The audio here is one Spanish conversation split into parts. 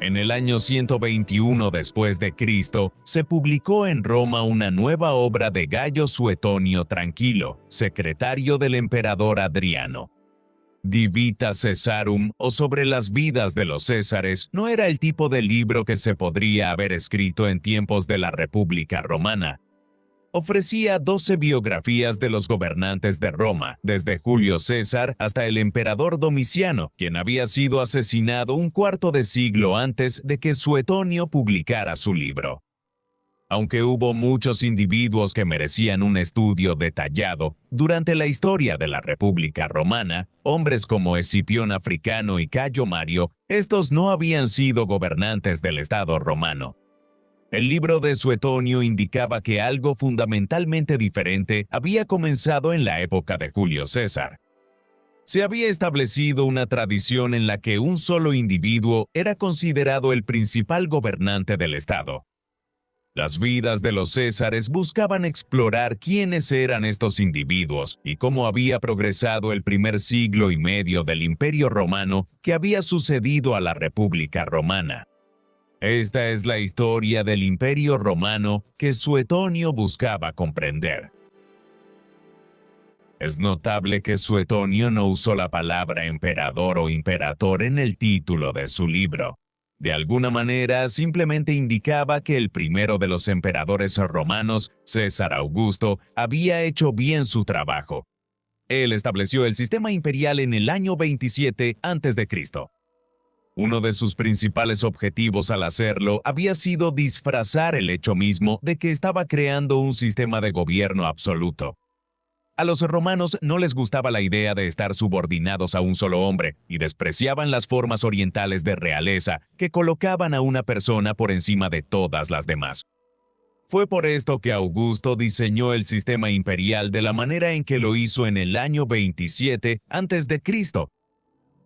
En el año 121 después de Cristo, se publicó en Roma una nueva obra de Gayo Suetonio Tranquilo, secretario del emperador Adriano. De Vita Caesarum, o sobre las vidas de los Césares, no era el tipo de libro que se podría haber escrito en tiempos de la República Romana. Ofrecía 12 biografías de los gobernantes de Roma, desde Julio César hasta el emperador Domiciano, quien había sido asesinado un cuarto de siglo antes de que Suetonio publicara su libro. Aunque hubo muchos individuos que merecían un estudio detallado durante la historia de la República Romana, hombres como Escipión Africano y Cayo Mario, estos no habían sido gobernantes del Estado romano. El libro de Suetonio indicaba que algo fundamentalmente diferente había comenzado en la época de Julio César. Se había establecido una tradición en la que un solo individuo era considerado el principal gobernante del Estado. Las vidas de los Césares buscaban explorar quiénes eran estos individuos y cómo había progresado el primer siglo y medio del Imperio Romano que había sucedido a la República Romana. Esta es la historia del Imperio Romano que Suetonio buscaba comprender. Es notable que Suetonio no usó la palabra emperador o imperator en el título de su libro. De alguna manera, simplemente indicaba que el primero de los emperadores romanos, César Augusto, había hecho bien su trabajo. Él estableció el sistema imperial en el año 27 a.C. Uno de sus principales objetivos al hacerlo había sido disfrazar el hecho mismo de que estaba creando un sistema de gobierno absoluto. A los romanos no les gustaba la idea de estar subordinados a un solo hombre y despreciaban las formas orientales de realeza que colocaban a una persona por encima de todas las demás. Fue por esto que Augusto diseñó el sistema imperial de la manera en que lo hizo en el año 27 a.C.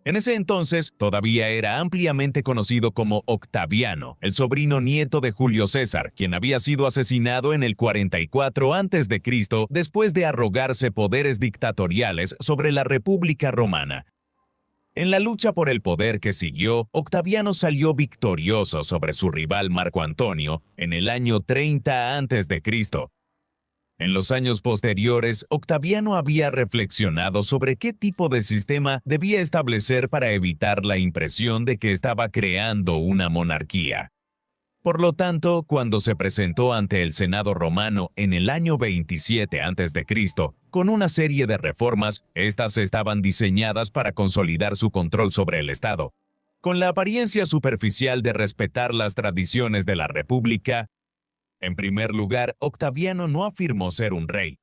En ese entonces, todavía era ampliamente conocido como Octaviano, el sobrino nieto de Julio César, quien había sido asesinado en el 44 a.C. después de arrogarse poderes dictatoriales sobre la República Romana. En la lucha por el poder que siguió, Octaviano salió victorioso sobre su rival Marco Antonio en el año 30 a.C. En los años posteriores, Octaviano había reflexionado sobre qué tipo de sistema debía establecer para evitar la impresión de que estaba creando una monarquía. Por lo tanto, cuando se presentó ante el Senado romano en el año 27 a.C., con una serie de reformas, estas estaban diseñadas para consolidar su control sobre el Estado. Con la apariencia superficial de respetar las tradiciones de la República, en primer lugar, Octaviano no afirmó ser un rey.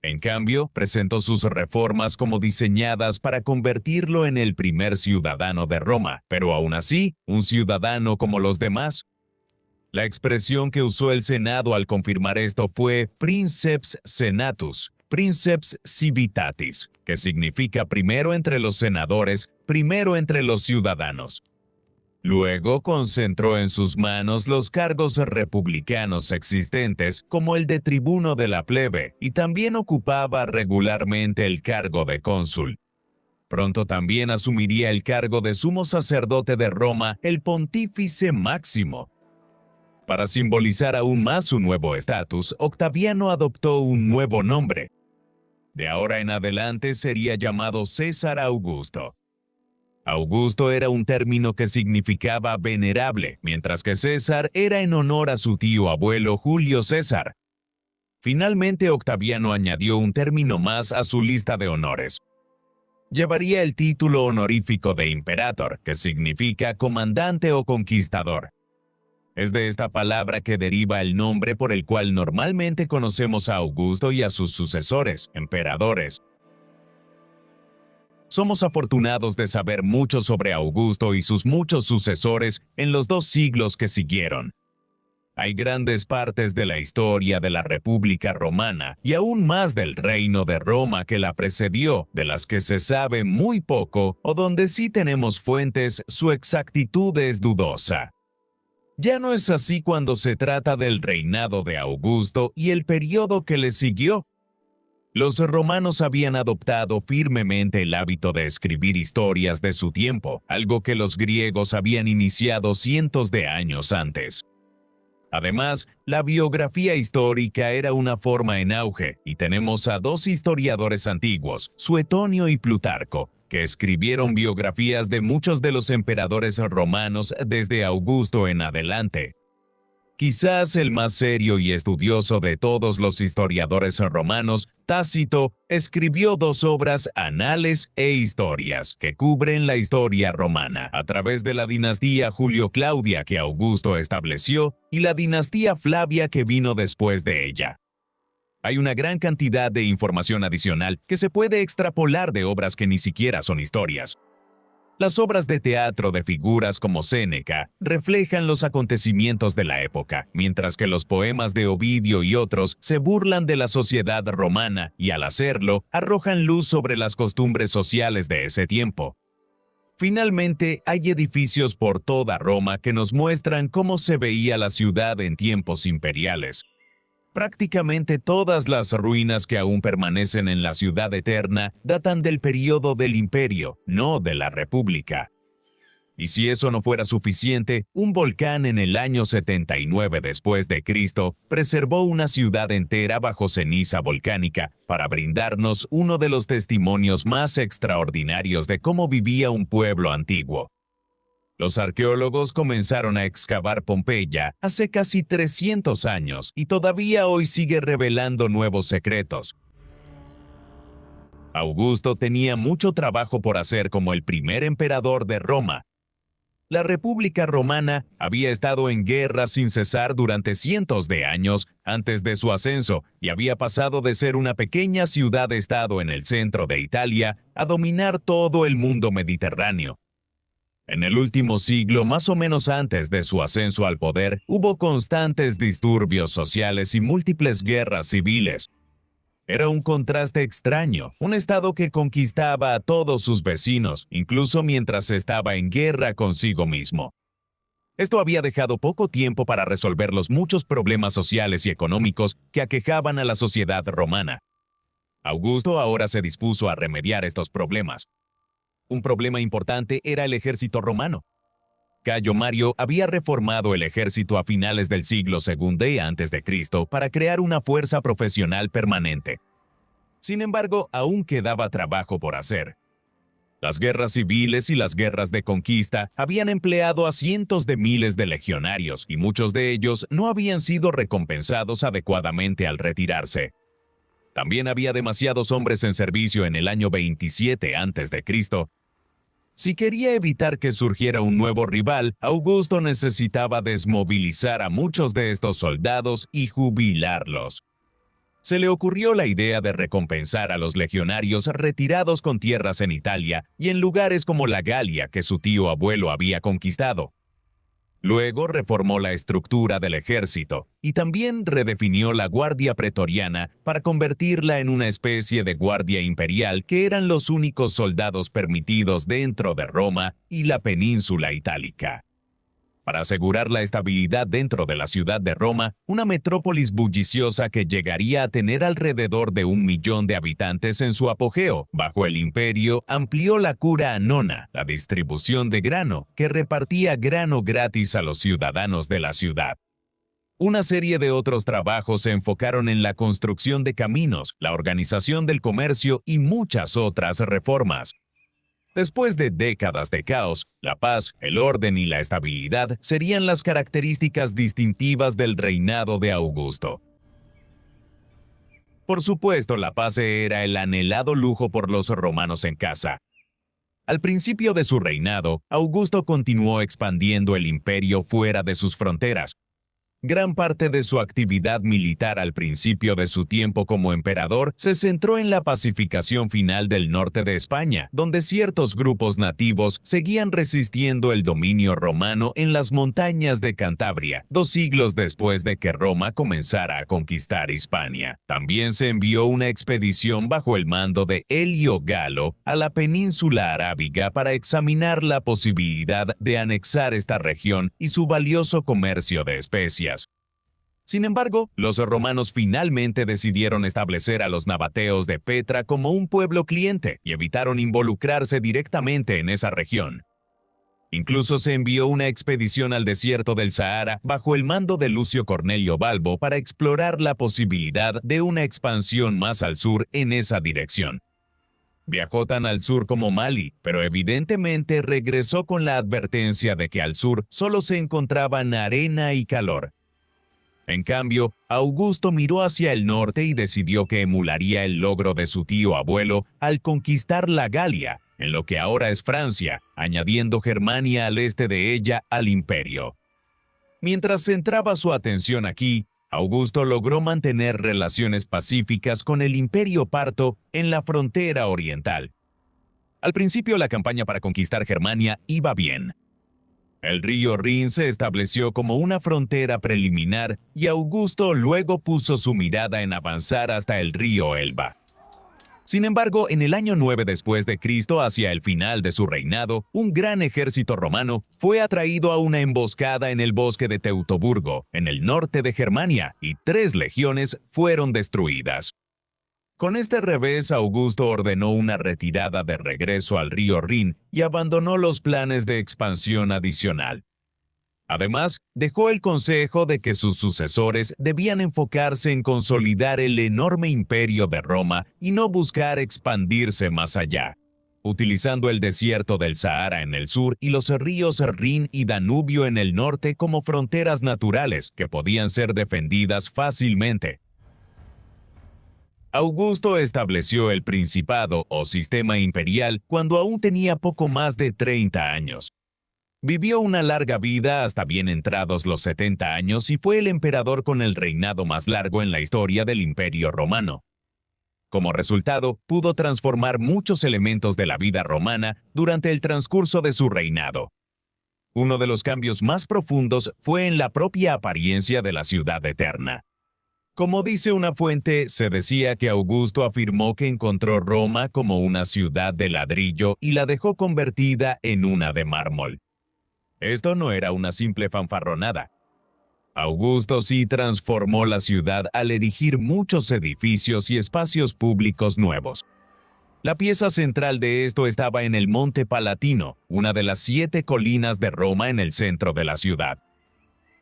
En cambio, presentó sus reformas como diseñadas para convertirlo en el primer ciudadano de Roma, pero aún así, un ciudadano como los demás. La expresión que usó el Senado al confirmar esto fue princeps senatus, princeps civitatis, que significa primero entre los senadores, primero entre los ciudadanos. Luego concentró en sus manos los cargos republicanos existentes, como el de tribuno de la plebe, y también ocupaba regularmente el cargo de cónsul. Pronto también asumiría el cargo de sumo sacerdote de Roma, el pontífice máximo. Para simbolizar aún más su nuevo estatus, Octaviano adoptó un nuevo nombre. De ahora en adelante sería llamado César Augusto. Augusto era un término que significaba venerable, mientras que César era en honor a su tío abuelo Julio César. Finalmente, Octaviano añadió un término más a su lista de honores. Llevaría el título honorífico de imperator, que significa comandante o conquistador. Es de esta palabra que deriva el nombre por el cual normalmente conocemos a Augusto y a sus sucesores, emperadores. Somos afortunados de saber mucho sobre Augusto y sus muchos sucesores en los 2 siglos que siguieron. Hay grandes partes de la historia de la República Romana y aún más del Reino de Roma que la precedió, de las que se sabe muy poco o donde sí tenemos fuentes, su exactitud es dudosa. Ya no es así cuando se trata del reinado de Augusto y el periodo que le siguió. Los romanos habían adoptado firmemente el hábito de escribir historias de su tiempo, algo que los griegos habían iniciado cientos de años antes. Además, la biografía histórica era una forma en auge, y tenemos a dos historiadores antiguos, Suetonio y Plutarco, que escribieron biografías de muchos de los emperadores romanos desde Augusto en adelante. Quizás el más serio y estudioso de todos los historiadores romanos, Tácito, escribió dos obras, Anales e Historias, que cubren la historia romana, a través de la dinastía Julio-Claudia que Augusto estableció y la dinastía Flavia que vino después de ella. Hay una gran cantidad de información adicional que se puede extrapolar de obras que ni siquiera son historias. Las obras de teatro de figuras como Séneca reflejan los acontecimientos de la época, mientras que los poemas de Ovidio y otros se burlan de la sociedad romana y al hacerlo arrojan luz sobre las costumbres sociales de ese tiempo. Finalmente, hay edificios por toda Roma que nos muestran cómo se veía la ciudad en tiempos imperiales. Prácticamente todas las ruinas que aún permanecen en la ciudad eterna datan del período del imperio, no de la república. Y si eso no fuera suficiente, un volcán en el año 79 después de Cristo preservó una ciudad entera bajo ceniza volcánica para brindarnos uno de los testimonios más extraordinarios de cómo vivía un pueblo antiguo. Los arqueólogos comenzaron a excavar Pompeya hace casi 300 años y todavía hoy sigue revelando nuevos secretos. Augusto tenía mucho trabajo por hacer como el primer emperador de Roma. La República Romana había estado en guerra sin cesar durante cientos de años antes de su ascenso y había pasado de ser una pequeña ciudad-estado en el centro de Italia a dominar todo el mundo mediterráneo. En el último siglo, más o menos antes de su ascenso al poder, hubo constantes disturbios sociales y múltiples guerras civiles. Era un contraste extraño, un estado que conquistaba a todos sus vecinos, incluso mientras estaba en guerra consigo mismo. Esto había dejado poco tiempo para resolver los muchos problemas sociales y económicos que aquejaban a la sociedad romana. Augusto ahora se dispuso a remediar estos problemas. Un problema importante era el ejército romano. Cayo Mario había reformado el ejército a finales del siglo II a.C. para crear una fuerza profesional permanente. Sin embargo, aún quedaba trabajo por hacer. Las guerras civiles y las guerras de conquista habían empleado a cientos de miles de legionarios y muchos de ellos no habían sido recompensados adecuadamente al retirarse. También había demasiados hombres en servicio en el año 27 a.C. Si quería evitar que surgiera un nuevo rival, Augusto necesitaba desmovilizar a muchos de estos soldados y jubilarlos. Se le ocurrió la idea de recompensar a los legionarios retirados con tierras en Italia y en lugares como la Galia que su tío abuelo había conquistado. Luego reformó la estructura del ejército y también redefinió la guardia pretoriana para convertirla en una especie de guardia imperial que eran los únicos soldados permitidos dentro de Roma y la península itálica. Para asegurar la estabilidad dentro de la ciudad de Roma, una metrópolis bulliciosa que llegaría a tener alrededor de 1 millón de habitantes en su apogeo, bajo el imperio, amplió la cura annona, la distribución de grano, que repartía grano gratis a los ciudadanos de la ciudad. Una serie de otros trabajos se enfocaron en la construcción de caminos, la organización del comercio y muchas otras reformas. Después de décadas de caos, la paz, el orden y la estabilidad serían las características distintivas del reinado de Augusto. Por supuesto, la paz era el anhelado lujo por los romanos en casa. Al principio de su reinado, Augusto continuó expandiendo el imperio fuera de sus fronteras. Gran parte de su actividad militar al principio de su tiempo como emperador se centró en la pacificación final del norte de España, donde ciertos grupos nativos seguían resistiendo el dominio romano en las montañas de Cantabria, 2 siglos después de que Roma comenzara a conquistar Hispania. También se envió una expedición bajo el mando de Helio Galo a la península arábiga para examinar la posibilidad de anexar esta región y su valioso comercio de especias. Sin embargo, los romanos finalmente decidieron establecer a los nabateos de Petra como un pueblo cliente y evitaron involucrarse directamente en esa región. Incluso se envió una expedición al desierto del Sahara bajo el mando de Lucio Cornelio Balbo para explorar la posibilidad de una expansión más al sur en esa dirección. Viajó tan al sur como Mali, pero evidentemente regresó con la advertencia de que al sur solo se encontraban arena y calor. En cambio, Augusto miró hacia el norte y decidió que emularía el logro de su tío abuelo al conquistar la Galia, en lo que ahora es Francia, añadiendo Germania al este de ella al imperio. Mientras centraba su atención aquí, Augusto logró mantener relaciones pacíficas con el Imperio Parto en la frontera oriental. Al principio la campaña para conquistar Germania iba bien. El río Rin se estableció como una frontera preliminar y Augusto luego puso su mirada en avanzar hasta el río Elba. Sin embargo, en el año 9 después de Cristo, hacia el final de su reinado, un gran ejército romano fue atraído a una emboscada en el bosque de Teutoburgo, en el norte de Germania, y 3 legiones fueron destruidas. Con este revés, Augusto ordenó una retirada de regreso al río Rin y abandonó los planes de expansión adicional. Además, dejó el consejo de que sus sucesores debían enfocarse en consolidar el enorme imperio de Roma y no buscar expandirse más allá, utilizando el desierto del Sahara en el sur y los ríos Rin y Danubio en el norte como fronteras naturales que podían ser defendidas fácilmente. Augusto estableció el principado o sistema imperial cuando aún tenía poco más de 30 años. Vivió una larga vida hasta bien entrados los 70 años y fue el emperador con el reinado más largo en la historia del Imperio Romano. Como resultado, pudo transformar muchos elementos de la vida romana durante el transcurso de su reinado. Uno de los cambios más profundos fue en la propia apariencia de la ciudad eterna. Como dice una fuente, se decía que Augusto afirmó que encontró Roma como una ciudad de ladrillo y la dejó convertida en una de mármol. Esto no era una simple fanfarronada. Augusto sí transformó la ciudad al erigir muchos edificios y espacios públicos nuevos. La pieza central de esto estaba en el Monte Palatino, una de las 7 colinas de Roma en el centro de la ciudad.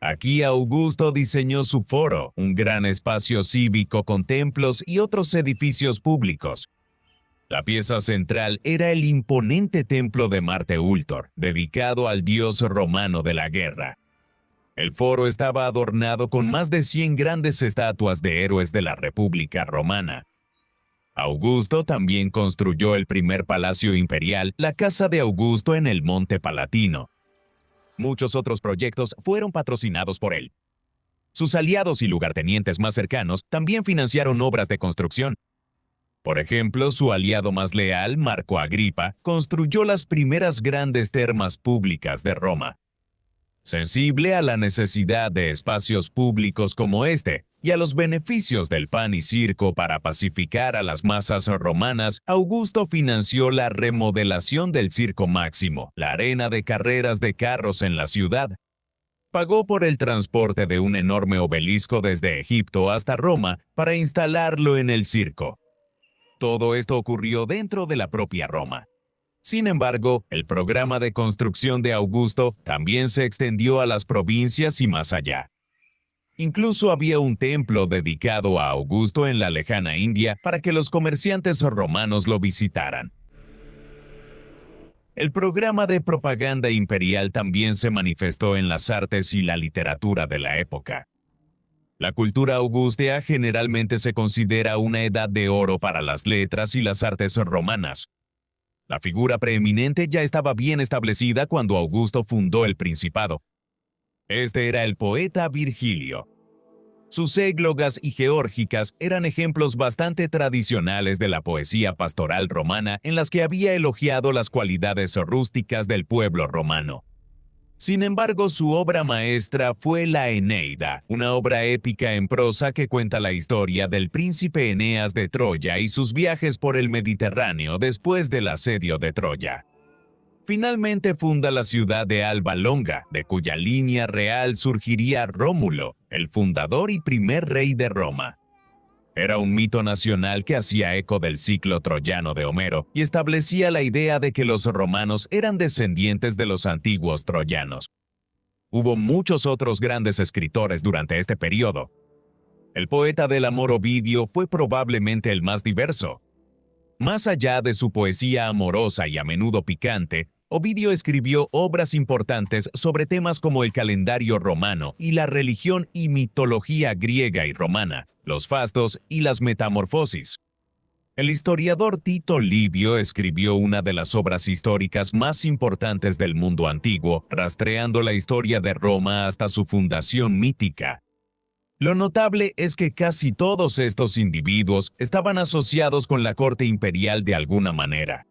Aquí Augusto diseñó su foro, un gran espacio cívico con templos y otros edificios públicos. La pieza central era el imponente templo de Marte Ultor, dedicado al dios romano de la guerra. El foro estaba adornado con más de 100 grandes estatuas de héroes de la República Romana. Augusto también construyó el primer palacio imperial, la Casa de Augusto en el Monte Palatino. Muchos otros proyectos fueron patrocinados por él. Sus aliados y lugartenientes más cercanos también financiaron obras de construcción. Por ejemplo, su aliado más leal, Marco Agripa, construyó las primeras grandes termas públicas de Roma. Sensible a la necesidad de espacios públicos como este y a los beneficios del pan y circo para pacificar a las masas romanas, Augusto financió la remodelación del Circo Máximo, la arena de carreras de carros en la ciudad. Pagó por el transporte de un enorme obelisco desde Egipto hasta Roma para instalarlo en el circo. Todo esto ocurrió dentro de la propia Roma. Sin embargo, el programa de construcción de Augusto también se extendió a las provincias y más allá. Incluso había un templo dedicado a Augusto en la lejana India para que los comerciantes romanos lo visitaran. El programa de propaganda imperial también se manifestó en las artes y la literatura de la época. La cultura augustea generalmente se considera una edad de oro para las letras y las artes romanas. La figura preeminente ya estaba bien establecida cuando Augusto fundó el Principado. Este era el poeta Virgilio. Sus églogas y geórgicas eran ejemplos bastante tradicionales de la poesía pastoral romana en las que había elogiado las cualidades rústicas del pueblo romano. Sin embargo, su obra maestra fue la Eneida, una obra épica en prosa que cuenta la historia del príncipe Eneas de Troya y sus viajes por el Mediterráneo después del asedio de Troya. Finalmente funda la ciudad de Alba Longa, de cuya línea real surgiría Rómulo, el fundador y primer rey de Roma. Era un mito nacional que hacía eco del ciclo troyano de Homero y establecía la idea de que los romanos eran descendientes de los antiguos troyanos. Hubo muchos otros grandes escritores durante este periodo. El poeta del amor Ovidio fue probablemente el más diverso. Más allá de su poesía amorosa y a menudo picante, Ovidio escribió obras importantes sobre temas como el calendario romano y la religión y mitología griega y romana, los fastos y las metamorfosis. El historiador Tito Livio escribió una de las obras históricas más importantes del mundo antiguo, rastreando la historia de Roma hasta su fundación mítica. Lo notable es que casi todos estos individuos estaban asociados con la corte imperial de alguna manera.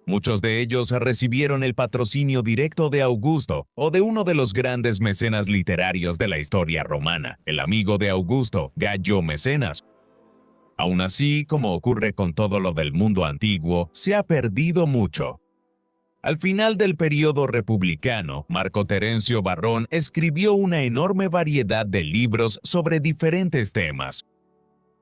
Muchos de ellos recibieron el patrocinio directo de Augusto o de uno de los grandes mecenas literarios de la historia romana, el amigo de Augusto, Gayo Mecenas. Aún así, como ocurre con todo lo del mundo antiguo, se ha perdido mucho. Al final del periodo republicano, Marco Terencio Varrón escribió una enorme variedad de libros sobre diferentes temas.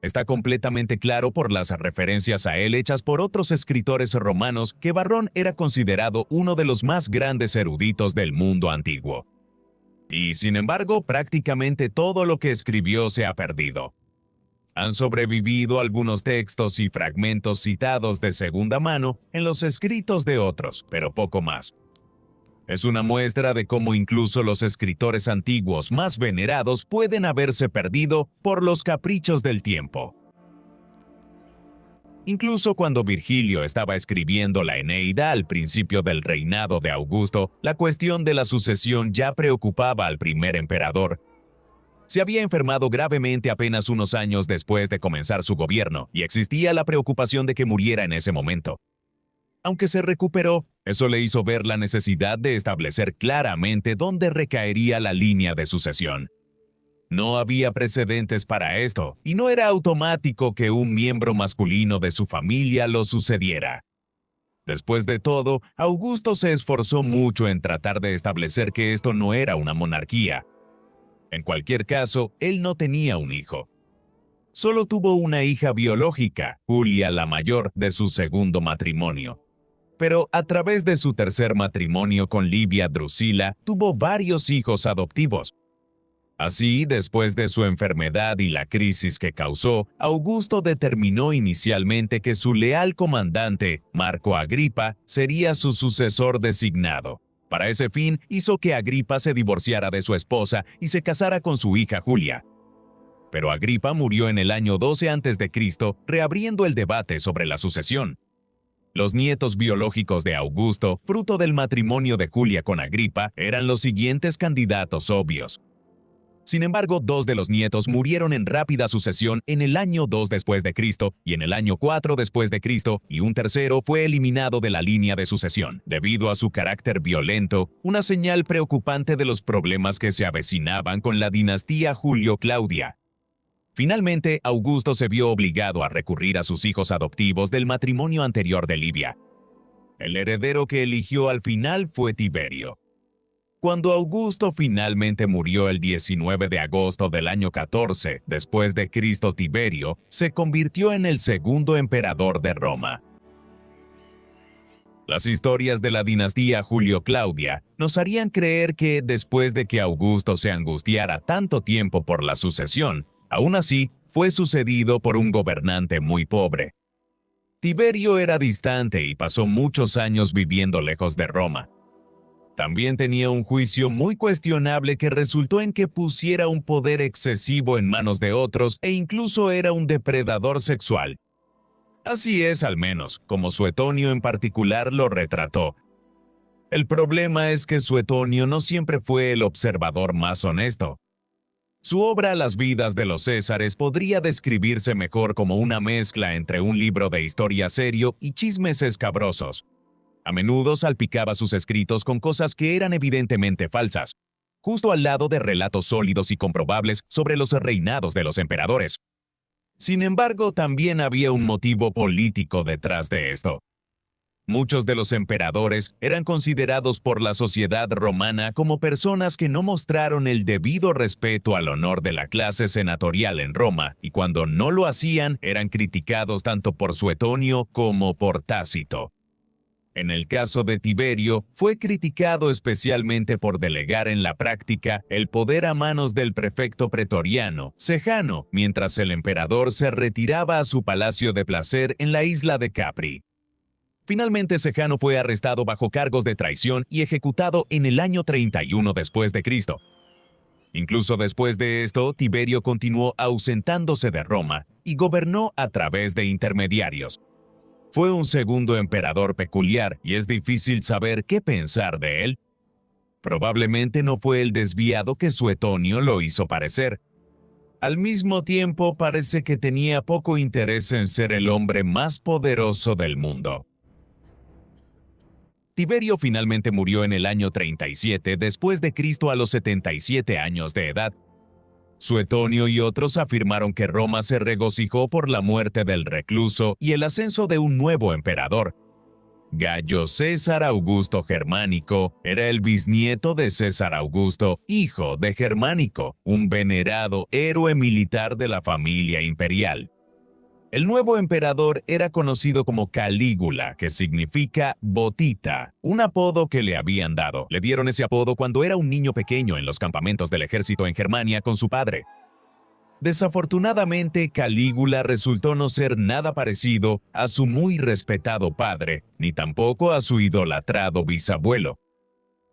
Está completamente claro por las referencias a él hechas por otros escritores romanos que Varrón era considerado uno de los más grandes eruditos del mundo antiguo. Y, sin embargo, prácticamente todo lo que escribió se ha perdido. Han sobrevivido algunos textos y fragmentos citados de segunda mano en los escritos de otros, pero poco más. Es una muestra de cómo incluso los escritores antiguos más venerados pueden haberse perdido por los caprichos del tiempo. Incluso cuando Virgilio estaba escribiendo la Eneida al principio del reinado de Augusto, la cuestión de la sucesión ya preocupaba al primer emperador. Se había enfermado gravemente apenas unos años después de comenzar su gobierno, y existía la preocupación de que muriera en ese momento. Aunque se recuperó, eso le hizo ver la necesidad de establecer claramente dónde recaería la línea de sucesión. No había precedentes para esto, y no era automático que un miembro masculino de su familia lo sucediera. Después de todo, Augusto se esforzó mucho en tratar de establecer que esto no era una monarquía. En cualquier caso, él no tenía un hijo. Solo tuvo una hija biológica, Julia la mayor, de su segundo matrimonio. Pero a través de su tercer matrimonio con Livia Drusila, tuvo varios hijos adoptivos. Así, después de su enfermedad y la crisis que causó, Augusto determinó inicialmente que su leal comandante, Marco Agripa, sería su sucesor designado. Para ese fin, hizo que Agripa se divorciara de su esposa y se casara con su hija Julia. Pero Agripa murió en el año 12 a.C., reabriendo el debate sobre la sucesión. Los nietos biológicos de Augusto, fruto del matrimonio de Julia con Agripa, eran los siguientes candidatos obvios. Sin embargo, dos de los nietos murieron en rápida sucesión en el año 2 después de Cristo y en el año 4 después de Cristo, y un tercero fue eliminado de la línea de sucesión, debido a su carácter violento, una señal preocupante de los problemas que se avecinaban con la dinastía Julio-Claudia. Finalmente, Augusto se vio obligado a recurrir a sus hijos adoptivos del matrimonio anterior de Livia. El heredero que eligió al final fue Tiberio. Cuando Augusto finalmente murió el 19 de agosto del año 14 después de Cristo, Tiberio se convirtió en el segundo emperador de Roma. Las historias de la dinastía Julio-Claudia nos harían creer que después de que Augusto se angustiara tanto tiempo por la sucesión, aún así fue sucedido por un gobernante muy pobre. Tiberio era distante y pasó muchos años viviendo lejos de Roma. También tenía un juicio muy cuestionable que resultó en que pusiera un poder excesivo en manos de otros e incluso era un depredador sexual. Así es, al menos, como Suetonio en particular lo retrató. El problema es que Suetonio no siempre fue el observador más honesto. Su obra Las vidas de los Césares podría describirse mejor como una mezcla entre un libro de historia serio y chismes escabrosos. A menudo salpicaba sus escritos con cosas que eran evidentemente falsas, justo al lado de relatos sólidos y comprobables sobre los reinados de los emperadores. Sin embargo, también había un motivo político detrás de esto. Muchos de los emperadores eran considerados por la sociedad romana como personas que no mostraron el debido respeto al honor de la clase senatorial en Roma, y cuando no lo hacían eran criticados tanto por Suetonio como por Tácito. En el caso de Tiberio, fue criticado especialmente por delegar en la práctica el poder a manos del prefecto pretoriano, Sejano, mientras el emperador se retiraba a su palacio de placer en la isla de Capri. Finalmente, Sejano fue arrestado bajo cargos de traición y ejecutado en el año 31 después de Cristo. Incluso después de esto, Tiberio continuó ausentándose de Roma y gobernó a través de intermediarios. Fue un segundo emperador peculiar y es difícil saber qué pensar de él. Probablemente no fue el desviado que Suetonio lo hizo parecer. Al mismo tiempo, parece que tenía poco interés en ser el hombre más poderoso del mundo. Tiberio finalmente murió en el año 37 después de Cristo a los 77 años de edad. Suetonio y otros afirmaron que Roma se regocijó por la muerte del recluso y el ascenso de un nuevo emperador. Gayo César Augusto Germánico era el bisnieto de César Augusto, hijo de Germánico, un venerado héroe militar de la familia imperial. El nuevo emperador era conocido como Calígula, que significa botita, un apodo que le habían dado. Le dieron ese apodo cuando era un niño pequeño en los campamentos del ejército en Germania con su padre. Desafortunadamente, Calígula resultó no ser nada parecido a su muy respetado padre, ni tampoco a su idolatrado bisabuelo.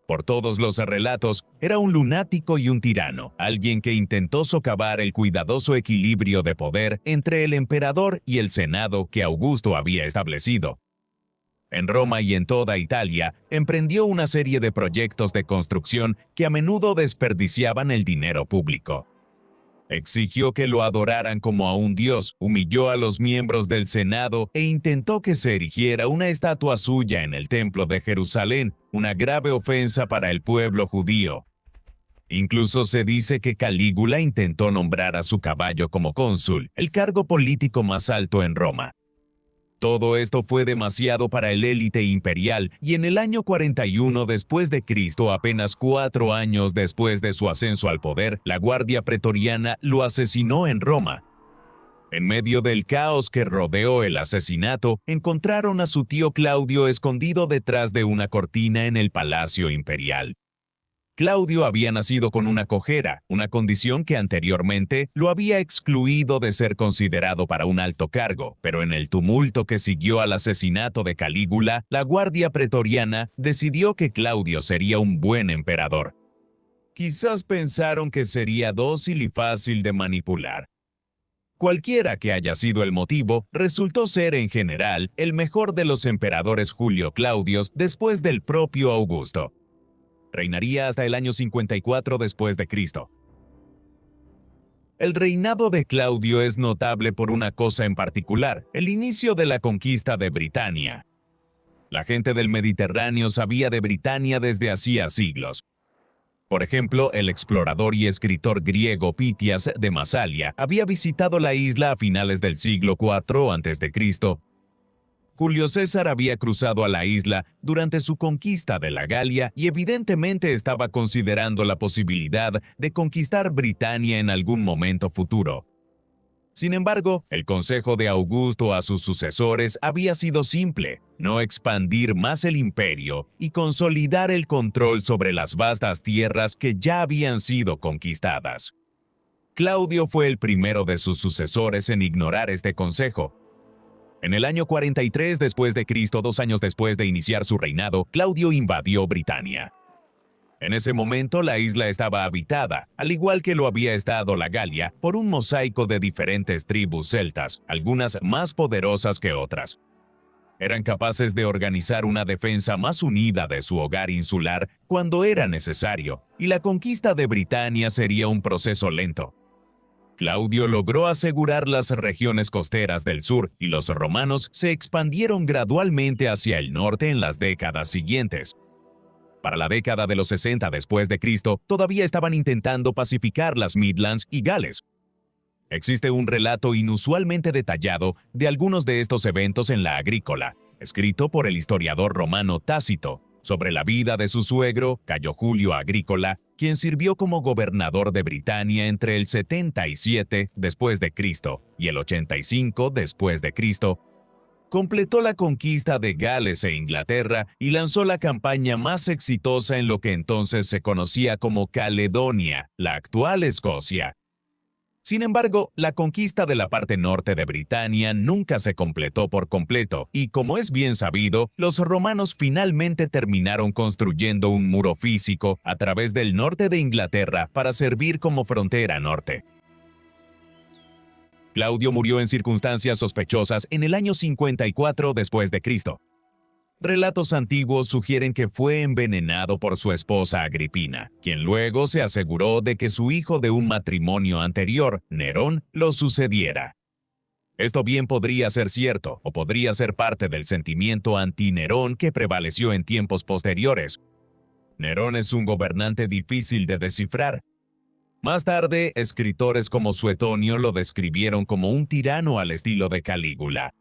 Por todos los relatos, era un lunático y un tirano, alguien que intentó socavar el cuidadoso equilibrio de poder entre el emperador y el senado que Augusto había establecido. En Roma y en toda Italia, emprendió una serie de proyectos de construcción que a menudo desperdiciaban el dinero público. Exigió que lo adoraran como a un dios, humilló a los miembros del Senado e intentó que se erigiera una estatua suya en el Templo de Jerusalén, una grave ofensa para el pueblo judío. Incluso se dice que Calígula intentó nombrar a su caballo como cónsul, el cargo político más alto en Roma. Todo esto fue demasiado para el élite imperial y en el año 41 después de Cristo, apenas 4 años después de su ascenso al poder, la Guardia Pretoriana lo asesinó en Roma. En medio del caos que rodeó el asesinato, encontraron a su tío Claudio escondido detrás de una cortina en el Palacio Imperial. Claudio había nacido con una cojera, una condición que anteriormente lo había excluido de ser considerado para un alto cargo, pero en el tumulto que siguió al asesinato de Calígula, la Guardia Pretoriana decidió que Claudio sería un buen emperador. Quizás pensaron que sería dócil y fácil de manipular. Cualquiera que haya sido el motivo, resultó ser en general el mejor de los emperadores Julio Claudios después del propio Augusto. Reinaría hasta el año 54 después de Cristo. El reinado de Claudio es notable por una cosa en particular, el inicio de la conquista de Britania. La gente del Mediterráneo sabía de Britania desde hacía siglos. Por ejemplo, el explorador y escritor griego Pitias de Masalia había visitado la isla a finales del siglo IV a.C. Julio César había cruzado a la isla durante su conquista de la Galia y evidentemente estaba considerando la posibilidad de conquistar Britania en algún momento futuro. Sin embargo, el consejo de Augusto a sus sucesores había sido simple: no expandir más el imperio y consolidar el control sobre las vastas tierras que ya habían sido conquistadas. Claudio fue el primero de sus sucesores en ignorar este consejo. En el año 43 después de Cristo, 2 años después de iniciar su reinado, Claudio invadió Britania. En ese momento la isla estaba habitada, al igual que lo había estado la Galia, por un mosaico de diferentes tribus celtas, algunas más poderosas que otras. Eran capaces de organizar una defensa más unida de su hogar insular cuando era necesario, y la conquista de Britania sería un proceso lento. Claudio logró asegurar las regiones costeras del sur y los romanos se expandieron gradualmente hacia el norte en las décadas siguientes. Para la década de los 60 después de Cristo, todavía estaban intentando pacificar las Midlands y Gales. Existe un relato inusualmente detallado de algunos de estos eventos en la Agrícola, escrito por el historiador romano Tácito, sobre la vida de su suegro, Cayo Julio Agrícola, quien sirvió como gobernador de Britania entre el 77 después de Cristo y el 85 después de Cristo, completó la conquista de Gales e Inglaterra y lanzó la campaña más exitosa en lo que entonces se conocía como Caledonia, la actual Escocia. Sin embargo, la conquista de la parte norte de Britania nunca se completó por completo, y como es bien sabido, los romanos finalmente terminaron construyendo un muro físico a través del norte de Inglaterra para servir como frontera norte. Claudio murió en circunstancias sospechosas en el año 54 después de Cristo. Relatos antiguos sugieren que fue envenenado por su esposa Agripina, quien luego se aseguró de que su hijo de un matrimonio anterior, Nerón, lo sucediera. Esto bien podría ser cierto, o podría ser parte del sentimiento anti-Nerón que prevaleció en tiempos posteriores. Nerón es un gobernante difícil de descifrar. Más tarde, escritores como Suetonio lo describieron como un tirano al estilo de Calígula,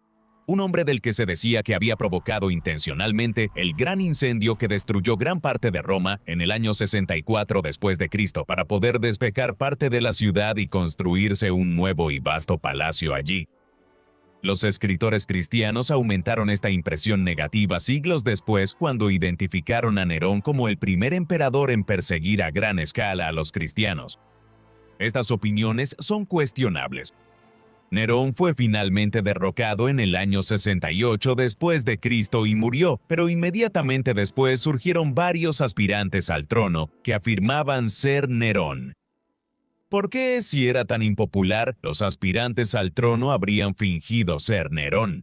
un hombre del que se decía que había provocado intencionalmente el gran incendio que destruyó gran parte de Roma en el año 64 después de Cristo para poder despejar parte de la ciudad y construirse un nuevo y vasto palacio allí. Los escritores cristianos aumentaron esta impresión negativa siglos después cuando identificaron a Nerón como el primer emperador en perseguir a gran escala a los cristianos. Estas opiniones son cuestionables. Nerón fue finalmente derrocado en el año 68 después de Cristo y murió, pero inmediatamente después surgieron varios aspirantes al trono que afirmaban ser Nerón. ¿Por qué, si era tan impopular, los aspirantes al trono habrían fingido ser Nerón?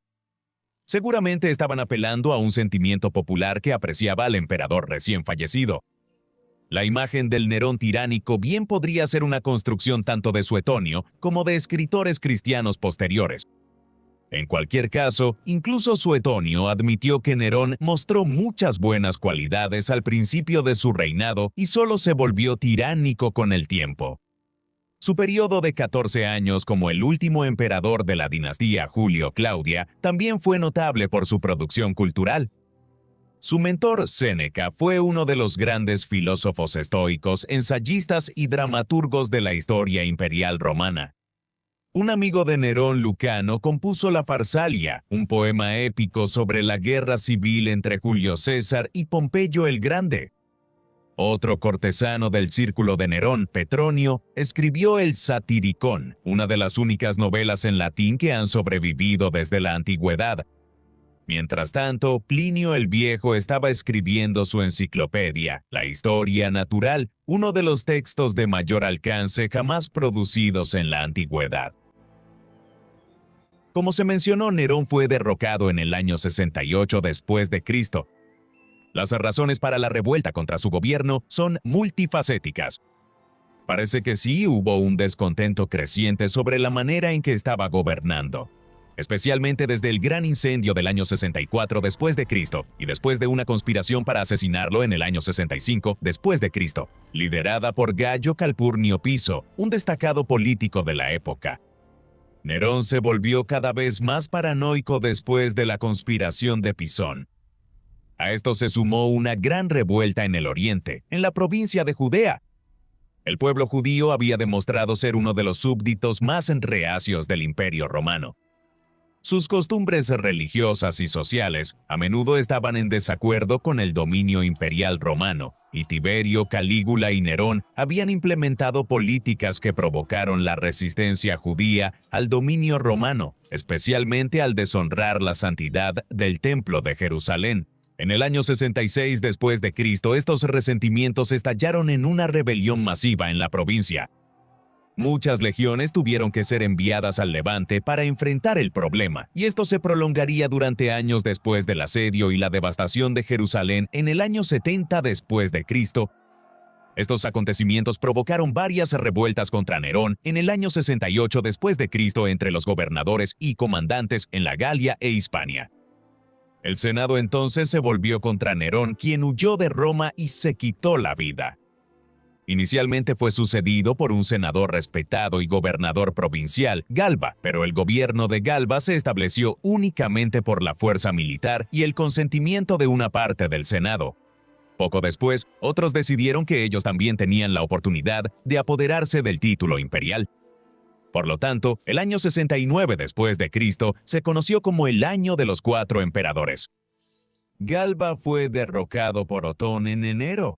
Seguramente estaban apelando a un sentimiento popular que apreciaba al emperador recién fallecido. La imagen del Nerón tiránico bien podría ser una construcción tanto de Suetonio como de escritores cristianos posteriores. En cualquier caso, incluso Suetonio admitió que Nerón mostró muchas buenas cualidades al principio de su reinado y solo se volvió tiránico con el tiempo. Su periodo de 14 años como el último emperador de la dinastía Julio-Claudia también fue notable por su producción cultural. Su mentor, Séneca, fue uno de los grandes filósofos estoicos, ensayistas y dramaturgos de la historia imperial romana. Un amigo de Nerón, Lucano, compuso la Farsalia, un poema épico sobre la guerra civil entre Julio César y Pompeyo el Grande. Otro cortesano del círculo de Nerón, Petronio, escribió el Satiricón, una de las únicas novelas en latín que han sobrevivido desde la antigüedad. Mientras tanto, Plinio el Viejo estaba escribiendo su enciclopedia, la Historia Natural, uno de los textos de mayor alcance jamás producidos en la antigüedad. Como se mencionó, Nerón fue derrocado en el año 68 después de Cristo. Las razones para la revuelta contra su gobierno son multifacéticas. Parece que sí hubo un descontento creciente sobre la manera en que estaba gobernando, especialmente desde el gran incendio del año 64 después de Cristo y después de una conspiración para asesinarlo en el año 65 después de Cristo, liderada por Gayo Calpurnio Piso, un destacado político de la época. Nerón se volvió cada vez más paranoico después de la conspiración de Pisón. A esto se sumó una gran revuelta en el oriente, en la provincia de Judea. El pueblo judío había demostrado ser uno de los súbditos más reacios del Imperio Romano. Sus costumbres religiosas y sociales a menudo estaban en desacuerdo con el dominio imperial romano, y Tiberio, Calígula y Nerón habían implementado políticas que provocaron la resistencia judía al dominio romano, especialmente al deshonrar la santidad del Templo de Jerusalén. En el año 66 después de Cristo, estos resentimientos estallaron en una rebelión masiva en la provincia. Muchas legiones tuvieron que ser enviadas al Levante para enfrentar el problema, y esto se prolongaría durante años después del asedio y la devastación de Jerusalén en el año 70 después de Cristo. Estos acontecimientos provocaron varias revueltas contra Nerón en el año 68 después de Cristo entre los gobernadores y comandantes en la Galia e Hispania. El Senado entonces se volvió contra Nerón, quien huyó de Roma y se quitó la vida. Inicialmente fue sucedido por un senador respetado y gobernador provincial, Galba, pero el gobierno de Galba se estableció únicamente por la fuerza militar y el consentimiento de una parte del Senado. Poco después, otros decidieron que ellos también tenían la oportunidad de apoderarse del título imperial. Por lo tanto, el año 69 después de Cristo se conoció como el Año de los 4 Emperadores. Galba fue derrocado por Otón en enero.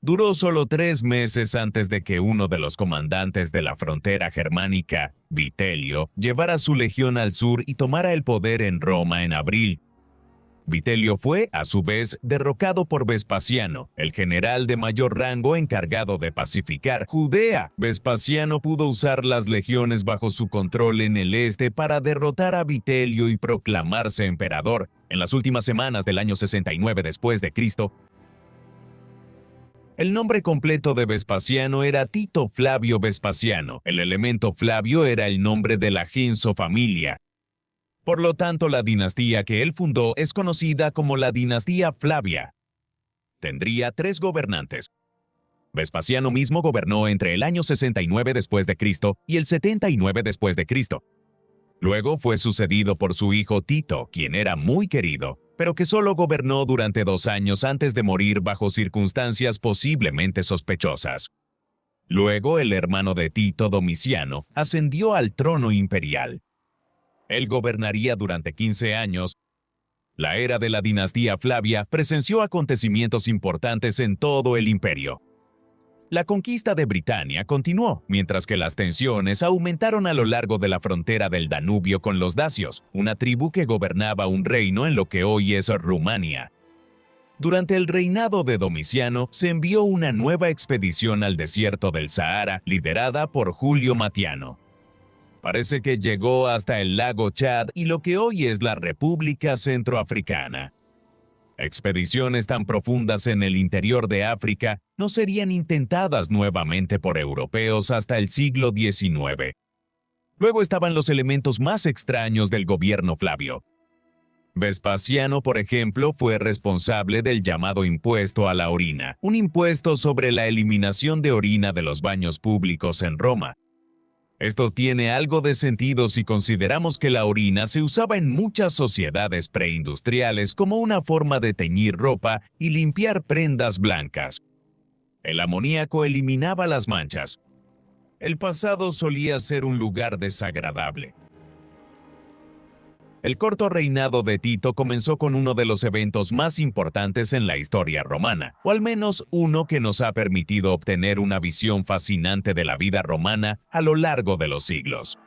Duró solo 3 meses antes de que uno de los comandantes de la frontera germánica, Vitelio, llevara su legión al sur y tomara el poder en Roma en abril. Vitelio fue, a su vez, derrocado por Vespasiano, el general de mayor rango encargado de pacificar Judea. Vespasiano pudo usar las legiones bajo su control en el este para derrotar a Vitelio y proclamarse emperador. En las últimas semanas del año 69 después de Cristo, el nombre completo de Vespasiano era Tito Flavio Vespasiano. El elemento Flavio era el nombre de la gens o familia. Por lo tanto, la dinastía que él fundó es conocida como la dinastía Flavia. Tendría 3 gobernantes. Vespasiano mismo gobernó entre el año 69 después de Cristo y el 79 después de Cristo. Luego fue sucedido por su hijo Tito, quien era muy querido, pero que solo gobernó durante 2 años antes de morir bajo circunstancias posiblemente sospechosas. Luego, el hermano de Tito, Domiciano, ascendió al trono imperial. Él gobernaría durante 15 años. La era de la dinastía Flavia presenció acontecimientos importantes en todo el imperio. La conquista de Britania continuó, mientras que las tensiones aumentaron a lo largo de la frontera del Danubio con los dacios, una tribu que gobernaba un reino en lo que hoy es Rumania. Durante el reinado de Domiciano, se envió una nueva expedición al desierto del Sahara, liderada por Julio Matiano. Parece que llegó hasta el lago Chad y lo que hoy es la República Centroafricana. Expediciones tan profundas en el interior de África no serían intentadas nuevamente por europeos hasta el siglo XIX. Luego estaban los elementos más extraños del gobierno Flavio. Vespasiano, por ejemplo, fue responsable del llamado impuesto a la orina, un impuesto sobre la eliminación de orina de los baños públicos en Roma. Esto tiene algo de sentido si consideramos que la orina se usaba en muchas sociedades preindustriales como una forma de teñir ropa y limpiar prendas blancas. El amoníaco eliminaba las manchas. El pasado solía ser un lugar desagradable. El corto reinado de Tito comenzó con uno de los eventos más importantes en la historia romana, o al menos uno que nos ha permitido obtener una visión fascinante de la vida romana a lo largo de los siglos.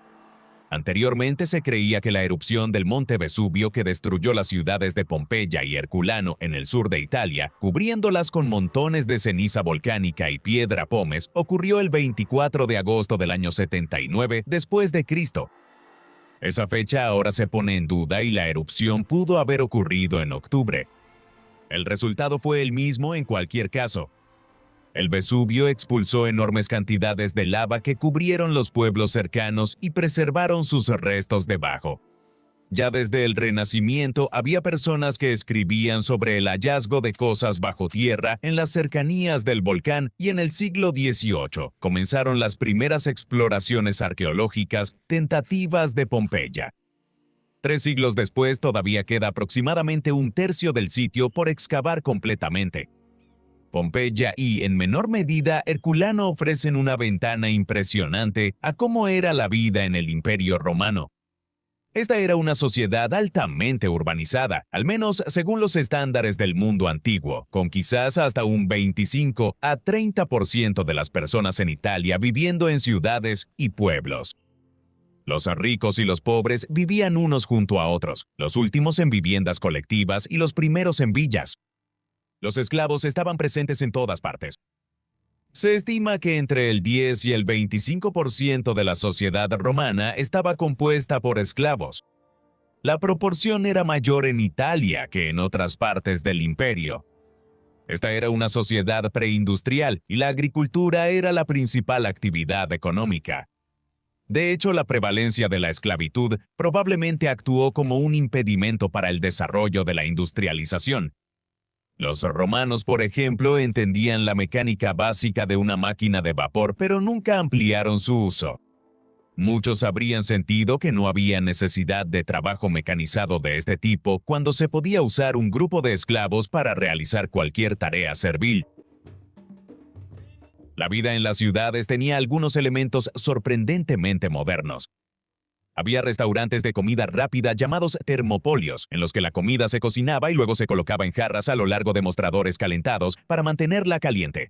Anteriormente se creía que la erupción del monte Vesubio que destruyó las ciudades de Pompeya y Herculano en el sur de Italia, cubriéndolas con montones de ceniza volcánica y piedra pómez, ocurrió el 24 de agosto del año 79 después de Cristo. Esa fecha ahora se pone en duda y la erupción pudo haber ocurrido en octubre. El resultado fue el mismo en cualquier caso. El Vesubio expulsó enormes cantidades de lava que cubrieron los pueblos cercanos y preservaron sus restos debajo. Ya desde el Renacimiento había personas que escribían sobre el hallazgo de cosas bajo tierra en las cercanías del volcán y en el siglo XVIII comenzaron las primeras exploraciones arqueológicas tentativas de Pompeya. 3 siglos después todavía queda aproximadamente 1/3 del sitio por excavar completamente. Pompeya y, en menor medida, Herculano ofrecen una ventana impresionante a cómo era la vida en el Imperio Romano. Esta era una sociedad altamente urbanizada, al menos según los estándares del mundo antiguo, con quizás hasta un 25 a 30% de las personas en Italia viviendo en ciudades y pueblos. Los ricos y los pobres vivían unos junto a otros, los últimos en viviendas colectivas y los primeros en villas. Los esclavos estaban presentes en todas partes. Se estima que entre el 10 y el 25% de la sociedad romana estaba compuesta por esclavos. La proporción era mayor en Italia que en otras partes del imperio. Esta era una sociedad preindustrial y la agricultura era la principal actividad económica. De hecho, la prevalencia de la esclavitud probablemente actuó como un impedimento para el desarrollo de la industrialización. Los romanos, por ejemplo, entendían la mecánica básica de una máquina de vapor, pero nunca ampliaron su uso. Muchos habrían sentido que no había necesidad de trabajo mecanizado de este tipo cuando se podía usar un grupo de esclavos para realizar cualquier tarea servil. La vida en las ciudades tenía algunos elementos sorprendentemente modernos. Había restaurantes de comida rápida llamados termopolios, en los que la comida se cocinaba y luego se colocaba en jarras a lo largo de mostradores calentados para mantenerla caliente.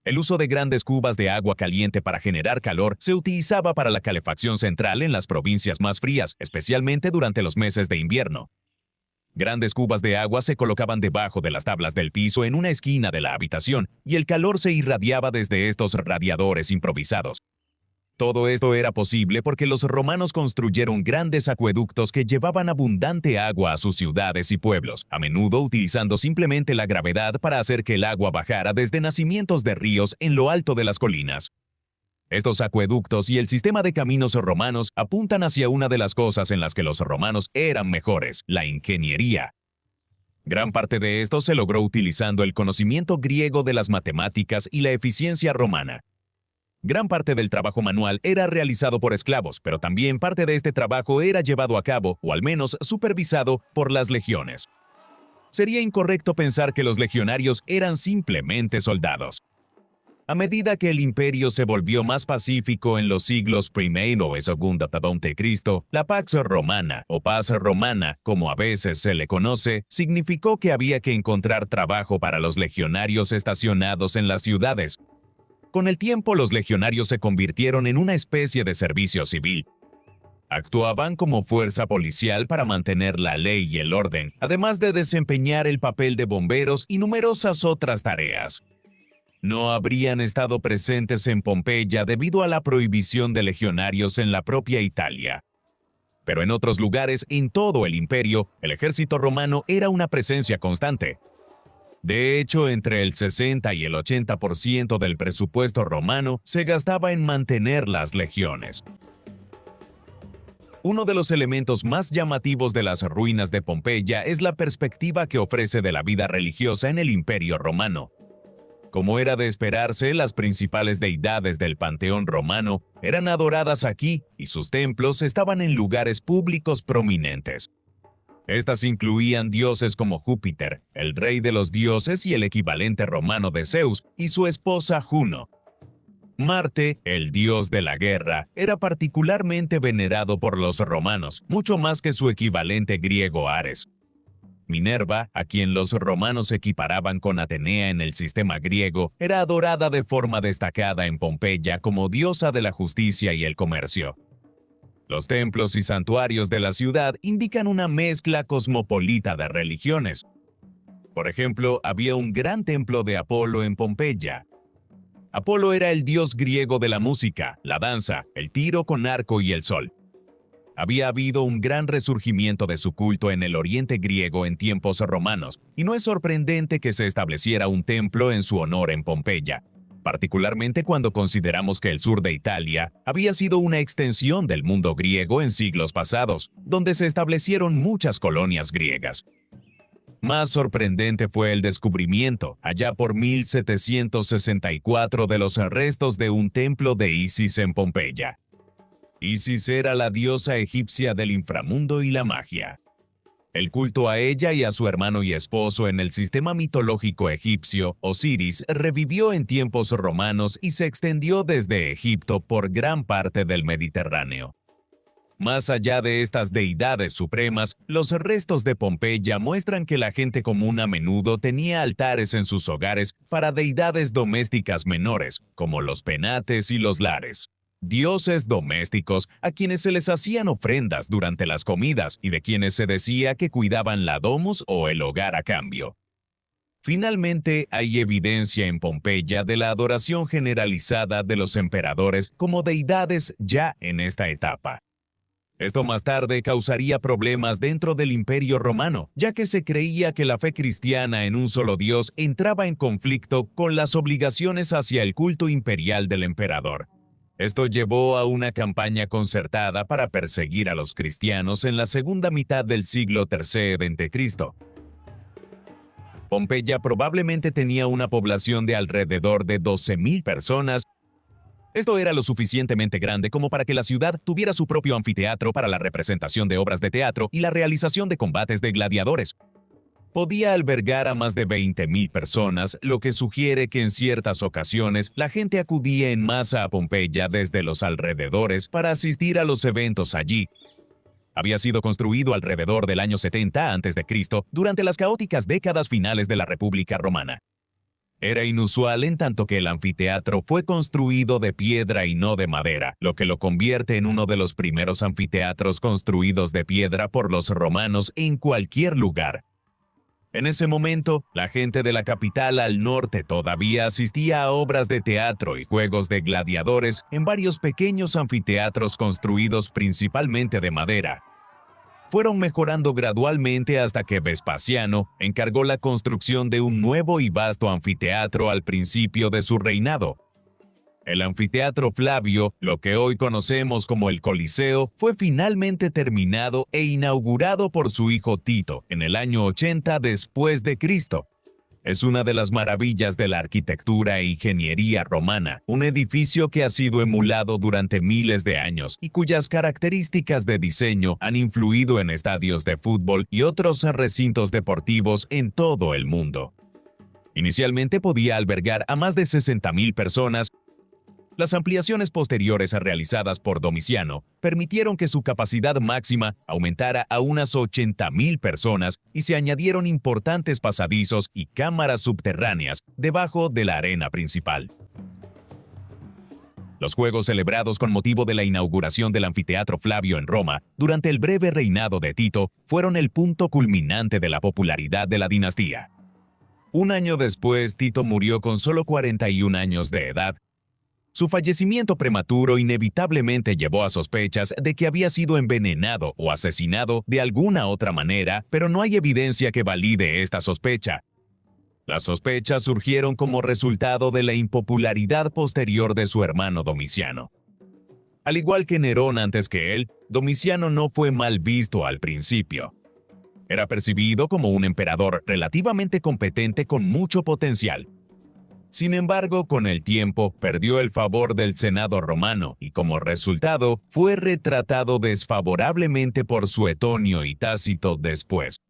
El uso de grandes cubas de agua caliente para generar calor se utilizaba para la calefacción central en las provincias más frías, especialmente durante los meses de invierno. Grandes cubas de agua se colocaban debajo de las tablas del piso en una esquina de la habitación y el calor se irradiaba desde estos radiadores improvisados. Todo esto era posible porque los romanos construyeron grandes acueductos que llevaban abundante agua a sus ciudades y pueblos, a menudo utilizando simplemente la gravedad para hacer que el agua bajara desde nacimientos de ríos en lo alto de las colinas. Estos acueductos y el sistema de caminos romanos apuntan hacia una de las cosas en las que los romanos eran mejores, la ingeniería. Gran parte de esto se logró utilizando el conocimiento griego de las matemáticas y la eficiencia romana. Gran parte del trabajo manual era realizado por esclavos, pero también parte de este trabajo era llevado a cabo, o al menos supervisado, por las legiones. Sería incorrecto pensar que los legionarios eran simplemente soldados. A medida que el imperio se volvió más pacífico en los siglos I y II a.C., la Pax Romana, o Paz Romana, como a veces se le conoce, significó que había que encontrar trabajo para los legionarios estacionados en las ciudades. Con el tiempo, los legionarios se convirtieron en una especie de servicio civil. Actuaban como fuerza policial para mantener la ley y el orden, además de desempeñar el papel de bomberos y numerosas otras tareas. No habrían estado presentes en Pompeya debido a la prohibición de legionarios en la propia Italia. Pero en otros lugares, en todo el imperio, el ejército romano era una presencia constante. De hecho, entre el 60 y el 80% del presupuesto romano se gastaba en mantener las legiones. Uno de los elementos más llamativos de las ruinas de Pompeya es la perspectiva que ofrece de la vida religiosa en el Imperio Romano. Como era de esperarse, las principales deidades del panteón romano eran adoradas aquí y sus templos estaban en lugares públicos prominentes. Estas incluían dioses como Júpiter, el rey de los dioses y el equivalente romano de Zeus, y su esposa Juno. Marte, el dios de la guerra, era particularmente venerado por los romanos, mucho más que su equivalente griego Ares. Minerva, a quien los romanos equiparaban con Atenea en el sistema griego, era adorada de forma destacada en Pompeya como diosa de la justicia y el comercio. Los templos y santuarios de la ciudad indican una mezcla cosmopolita de religiones. Por ejemplo, había un gran templo de Apolo en Pompeya. Apolo era el dios griego de la música, la danza, el tiro con arco y el sol. Había habido un gran resurgimiento de su culto en el oriente griego en tiempos romanos, y no es sorprendente que se estableciera un templo en su honor en Pompeya, particularmente cuando consideramos que el sur de Italia había sido una extensión del mundo griego en siglos pasados, donde se establecieron muchas colonias griegas. Más sorprendente fue el descubrimiento, allá por 1764, de los restos de un templo de Isis en Pompeya. Isis era la diosa egipcia del inframundo y la magia. El culto a ella y a su hermano y esposo en el sistema mitológico egipcio, Osiris, revivió en tiempos romanos y se extendió desde Egipto por gran parte del Mediterráneo. Más allá de estas deidades supremas, los restos de Pompeya muestran que la gente común a menudo tenía altares en sus hogares para deidades domésticas menores, como los penates y los lares. Dioses domésticos a quienes se les hacían ofrendas durante las comidas y de quienes se decía que cuidaban la domus o el hogar a cambio. Finalmente, hay evidencia en Pompeya de la adoración generalizada de los emperadores como deidades ya en esta etapa. Esto más tarde causaría problemas dentro del Imperio Romano, ya que se creía que la fe cristiana en un solo Dios entraba en conflicto con las obligaciones hacia el culto imperial del emperador. Esto llevó a una campaña concertada para perseguir a los cristianos en la segunda mitad del siglo III a.C. Pompeya probablemente tenía una población de alrededor de 12.000 personas. Esto era lo suficientemente grande como para que la ciudad tuviera su propio anfiteatro para la representación de obras de teatro y la realización de combates de gladiadores. Podía albergar a más de 20.000 personas, lo que sugiere que en ciertas ocasiones la gente acudía en masa a Pompeya desde los alrededores para asistir a los eventos allí. Había sido construido alrededor del año 70 a.C., durante las caóticas décadas finales de la República Romana. Era inusual en tanto que el anfiteatro fue construido de piedra y no de madera, lo que lo convierte en uno de los primeros anfiteatros construidos de piedra por los romanos en cualquier lugar. En ese momento, la gente de la capital al norte todavía asistía a obras de teatro y juegos de gladiadores en varios pequeños anfiteatros construidos principalmente de madera. Fueron mejorando gradualmente hasta que Vespasiano encargó la construcción de un nuevo y vasto anfiteatro al principio de su reinado. El anfiteatro Flavio, lo que hoy conocemos como el Coliseo, fue finalmente terminado e inaugurado por su hijo Tito en el año 80 después de Cristo. Es una de las maravillas de la arquitectura e ingeniería romana, un edificio que ha sido emulado durante miles de años y cuyas características de diseño han influido en estadios de fútbol y otros recintos deportivos en todo el mundo. Inicialmente podía albergar a más de 60.000 personas. Las ampliaciones posteriores realizadas por Domiciano permitieron que su capacidad máxima aumentara a unas 80.000 personas y se añadieron importantes pasadizos y cámaras subterráneas debajo de la arena principal. Los juegos celebrados con motivo de la inauguración del anfiteatro Flavio en Roma durante el breve reinado de Tito fueron el punto culminante de la popularidad de la dinastía. Un año después, Tito murió con solo 41 años de edad. Su fallecimiento prematuro inevitablemente llevó a sospechas de que había sido envenenado o asesinado de alguna otra manera, pero no hay evidencia que valide esta sospecha. Las sospechas surgieron como resultado de la impopularidad posterior de su hermano Domiciano. Al igual que Nerón antes que él, Domiciano no fue mal visto al principio. Era percibido como un emperador relativamente competente con mucho potencial. Sin embargo, con el tiempo, perdió el favor del Senado romano y como resultado, fue retratado desfavorablemente por Suetonio y Tácito después.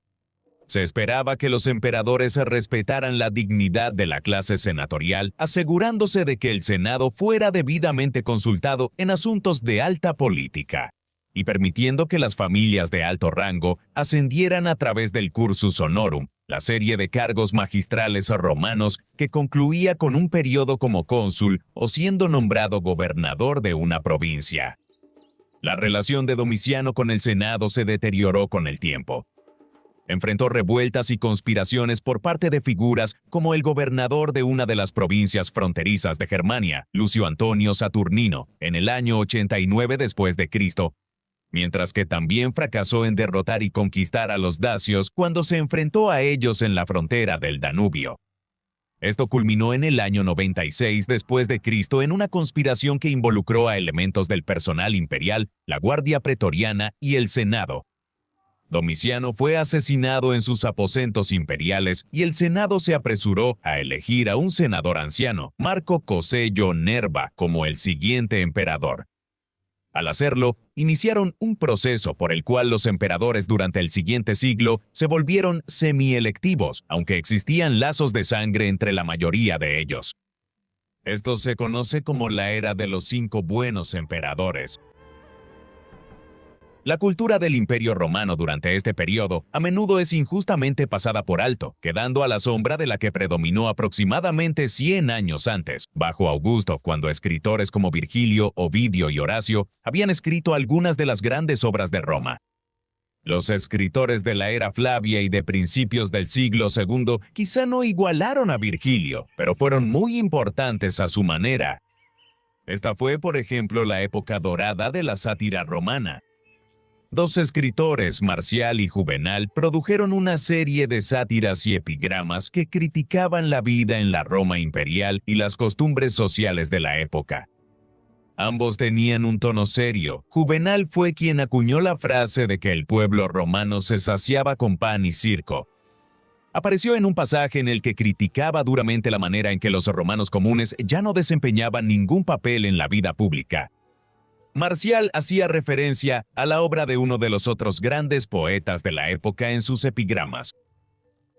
Se esperaba que los emperadores respetaran la dignidad de la clase senatorial, asegurándose de que el Senado fuera debidamente consultado en asuntos de alta política, y permitiendo que las familias de alto rango ascendieran a través del cursus honorum, la serie de cargos magistrales romanos que concluía con un periodo como cónsul o siendo nombrado gobernador de una provincia. La relación de Domiciano con el Senado se deterioró con el tiempo. Enfrentó revueltas y conspiraciones por parte de figuras como el gobernador de una de las provincias fronterizas de Germania, Lucio Antonio Saturnino, en el año 89 después de Cristo, mientras que también fracasó en derrotar y conquistar a los dacios cuando se enfrentó a ellos en la frontera del Danubio. Esto culminó en el año 96 después de Cristo en una conspiración que involucró a elementos del personal imperial, la Guardia Pretoriana y el Senado. Domiciano fue asesinado en sus aposentos imperiales y el Senado se apresuró a elegir a un senador anciano, Marco Cosello Nerva, como el siguiente emperador. Al hacerlo, iniciaron un proceso por el cual los emperadores durante el siguiente siglo se volvieron semielectivos, aunque existían lazos de sangre entre la mayoría de ellos. Esto se conoce como la era de los 5 buenos emperadores. La cultura del Imperio Romano durante este periodo a menudo es injustamente pasada por alto, quedando a la sombra de la que predominó aproximadamente 100 años antes, bajo Augusto, cuando escritores como Virgilio, Ovidio y Horacio habían escrito algunas de las grandes obras de Roma. Los escritores de la era Flavia y de principios del siglo II quizá no igualaron a Virgilio, pero fueron muy importantes a su manera. Esta fue, por ejemplo, la época dorada de la sátira romana. 2 escritores, Marcial y Juvenal, produjeron una serie de sátiras y epigramas que criticaban la vida en la Roma imperial y las costumbres sociales de la época. Ambos tenían un tono serio. Juvenal fue quien acuñó la frase de que el pueblo romano se saciaba con pan y circo. Apareció en un pasaje en el que criticaba duramente la manera en que los romanos comunes ya no desempeñaban ningún papel en la vida pública. Marcial hacía referencia a la obra de uno de los otros grandes poetas de la época en sus epigramas.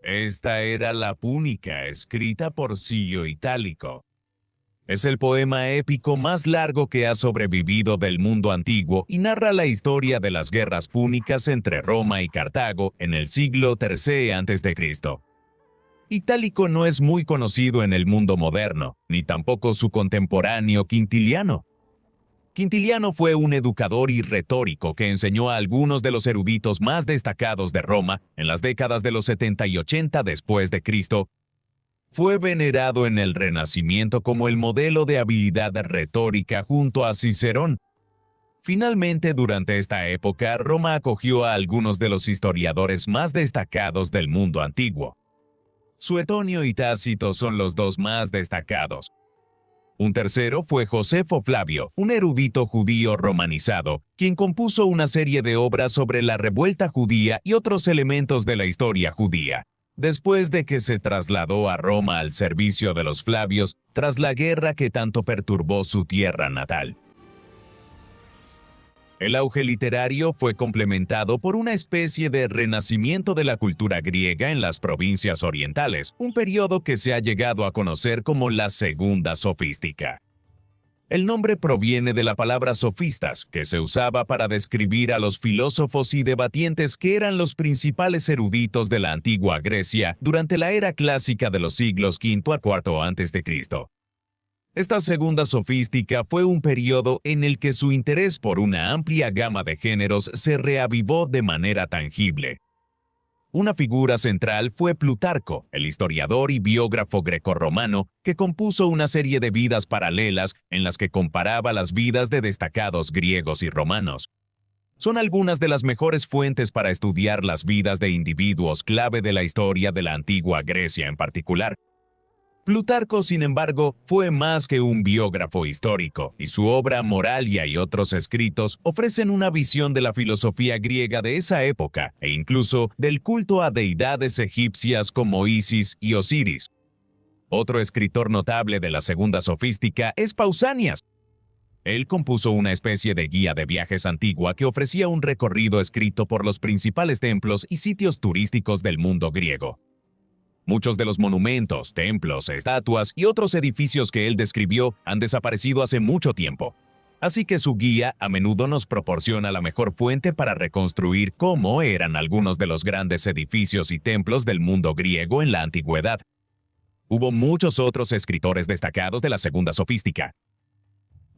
Esta era la Púnica, escrita por Silio Itálico. Es el poema épico más largo que ha sobrevivido del mundo antiguo y narra la historia de las guerras púnicas entre Roma y Cartago en el siglo III a.C. Itálico no es muy conocido en el mundo moderno, ni tampoco su contemporáneo Quintiliano. Quintiliano fue un educador y retórico que enseñó a algunos de los eruditos más destacados de Roma en las décadas de los 70 y 80 después de Cristo. Fue venerado en el Renacimiento como el modelo de habilidad retórica junto a Cicerón. Finalmente, durante esta época, Roma acogió a algunos de los historiadores más destacados del mundo antiguo. Suetonio y Tácito son los dos más destacados. Un tercero fue Josefo Flavio, un erudito judío romanizado, quien compuso una serie de obras sobre la revuelta judía y otros elementos de la historia judía. Después de que se trasladó a Roma al servicio de los Flavios tras la guerra que tanto perturbó su tierra natal. El auge literario fue complementado por una especie de renacimiento de la cultura griega en las provincias orientales, un periodo que se ha llegado a conocer como la Segunda Sofística. El nombre proviene de la palabra sofistas, que se usaba para describir a los filósofos y debatientes que eran los principales eruditos de la antigua Grecia durante la era clásica de los siglos V a IV a.C. Esta segunda sofística fue un periodo en el que su interés por una amplia gama de géneros se reavivó de manera tangible. Una figura central fue Plutarco, el historiador y biógrafo grecorromano, que compuso una serie de vidas paralelas en las que comparaba las vidas de destacados griegos y romanos. Son algunas de las mejores fuentes para estudiar las vidas de individuos clave de la historia de la antigua Grecia en particular. Plutarco, sin embargo, fue más que un biógrafo histórico, y su obra Moralia y otros escritos ofrecen una visión de la filosofía griega de esa época e incluso del culto a deidades egipcias como Isis y Osiris. Otro escritor notable de la Segunda Sofística es Pausanias. Él compuso una especie de guía de viajes antigua que ofrecía un recorrido escrito por los principales templos y sitios turísticos del mundo griego. Muchos de los monumentos, templos, estatuas y otros edificios que él describió han desaparecido hace mucho tiempo. Así que su guía a menudo nos proporciona la mejor fuente para reconstruir cómo eran algunos de los grandes edificios y templos del mundo griego en la antigüedad. Hubo muchos otros escritores destacados de la Segunda Sofística.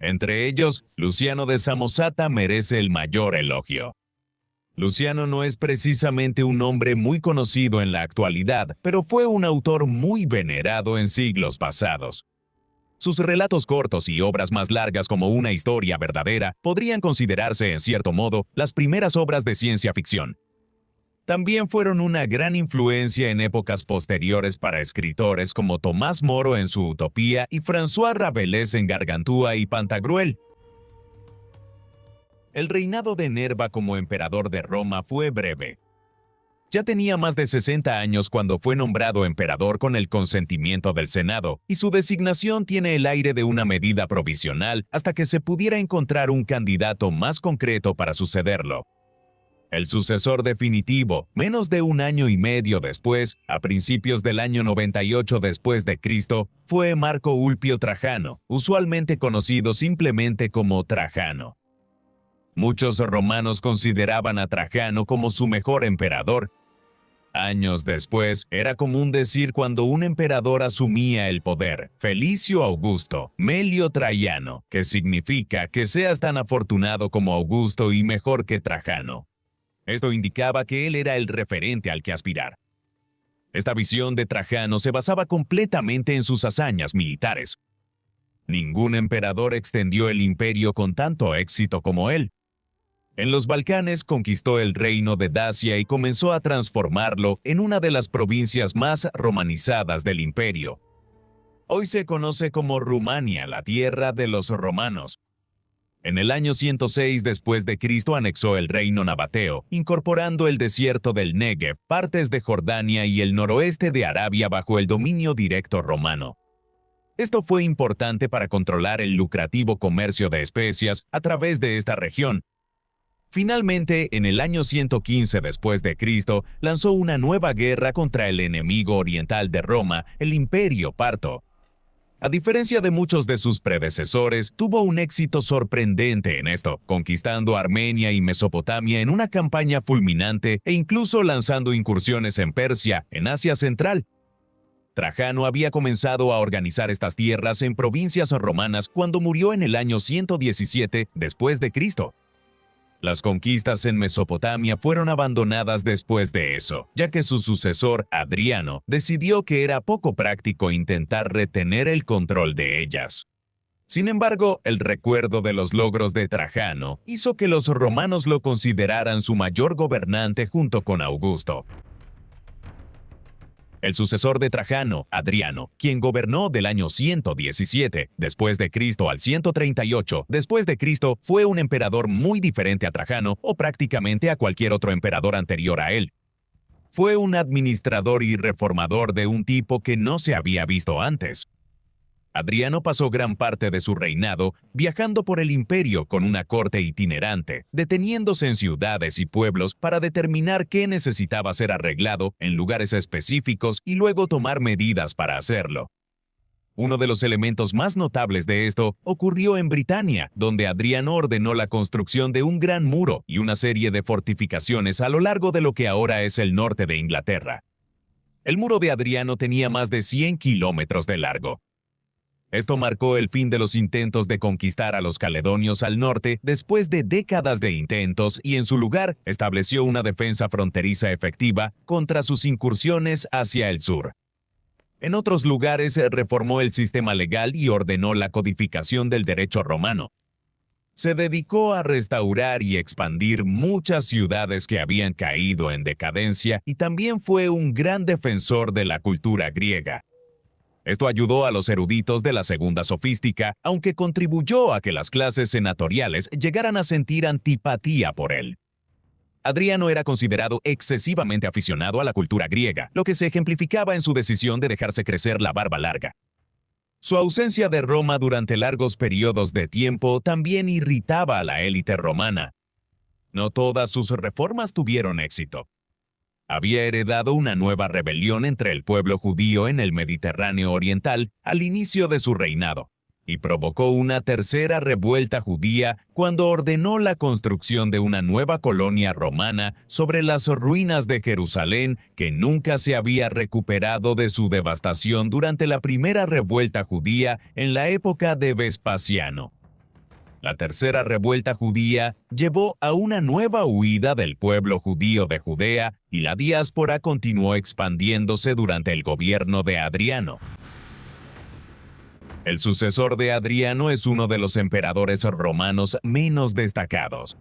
Entre ellos, Luciano de Samosata merece el mayor elogio. Luciano no es precisamente un hombre muy conocido en la actualidad, pero fue un autor muy venerado en siglos pasados. Sus relatos cortos y obras más largas como Una historia verdadera podrían considerarse, en cierto modo, las primeras obras de ciencia ficción. También fueron una gran influencia en épocas posteriores para escritores como Tomás Moro en su Utopía y François Rabelais en Gargantúa y Pantagruel. El reinado de Nerva como emperador de Roma fue breve. Ya tenía más de 60 años cuando fue nombrado emperador con el consentimiento del Senado, y su designación tiene el aire de una medida provisional hasta que se pudiera encontrar un candidato más concreto para sucederlo. El sucesor definitivo, menos de un año y medio después, a principios del año 98 después de Cristo, fue Marco Ulpio Trajano, usualmente conocido simplemente como Trajano. Muchos romanos consideraban a Trajano como su mejor emperador. Años después, era común decir cuando un emperador asumía el poder, Felicio Augusto, Melio Traiano, que significa que seas tan afortunado como Augusto y mejor que Trajano. Esto indicaba que él era el referente al que aspirar. Esta visión de Trajano se basaba completamente en sus hazañas militares. Ningún emperador extendió el imperio con tanto éxito como él. En los Balcanes conquistó el reino de Dacia y comenzó a transformarlo en una de las provincias más romanizadas del imperio. Hoy se conoce como Rumania, la tierra de los romanos. En el año 106 después de Cristo anexó el reino nabateo, incorporando el desierto del Negev, partes de Jordania y el noroeste de Arabia bajo el dominio directo romano. Esto fue importante para controlar el lucrativo comercio de especias a través de esta región. Finalmente, en el año 115 después de Cristo, lanzó una nueva guerra contra el enemigo oriental de Roma, el Imperio Parto. A diferencia de muchos de sus predecesores, tuvo un éxito sorprendente en esto, conquistando Armenia y Mesopotamia en una campaña fulminante e incluso lanzando incursiones en Persia, en Asia Central. Trajano había comenzado a organizar estas tierras en provincias romanas cuando murió en el año 117 después de Cristo. Las conquistas en Mesopotamia fueron abandonadas después de eso, ya que su sucesor, Adriano, decidió que era poco práctico intentar retener el control de ellas. Sin embargo, el recuerdo de los logros de Trajano hizo que los romanos lo consideraran su mayor gobernante junto con Augusto. El sucesor de Trajano, Adriano, quien gobernó del año 117 después de Cristo al 138 después de Cristo, fue un emperador muy diferente a Trajano o prácticamente a cualquier otro emperador anterior a él. Fue un administrador y reformador de un tipo que no se había visto antes. Adriano pasó gran parte de su reinado viajando por el imperio con una corte itinerante, deteniéndose en ciudades y pueblos para determinar qué necesitaba ser arreglado en lugares específicos y luego tomar medidas para hacerlo. Uno de los elementos más notables de esto ocurrió en Britania, donde Adriano ordenó la construcción de un gran muro y una serie de fortificaciones a lo largo de lo que ahora es el norte de Inglaterra. El muro de Adriano tenía más de 100 kilómetros de largo. Esto marcó el fin de los intentos de conquistar a los caledonios al norte después de décadas de intentos y en su lugar estableció una defensa fronteriza efectiva contra sus incursiones hacia el sur. En otros lugares reformó el sistema legal y ordenó la codificación del derecho romano. Se dedicó a restaurar y expandir muchas ciudades que habían caído en decadencia y también fue un gran defensor de la cultura griega. Esto ayudó a los eruditos de la segunda sofística, aunque contribuyó a que las clases senatoriales llegaran a sentir antipatía por él. Adriano era considerado excesivamente aficionado a la cultura griega, lo que se ejemplificaba en su decisión de dejarse crecer la barba larga. Su ausencia de Roma durante largos periodos de tiempo también irritaba a la élite romana. No todas sus reformas tuvieron éxito. Había heredado una nueva rebelión entre el pueblo judío en el Mediterráneo oriental al inicio de su reinado, y provocó una tercera revuelta judía cuando ordenó la construcción de una nueva colonia romana sobre las ruinas de Jerusalén que nunca se había recuperado de su devastación durante la primera revuelta judía en la época de Vespasiano. La tercera revuelta judía llevó a una nueva huida del pueblo judío de Judea y la diáspora continuó expandiéndose durante el gobierno de Adriano. El sucesor de Adriano es uno de los emperadores romanos menos destacados.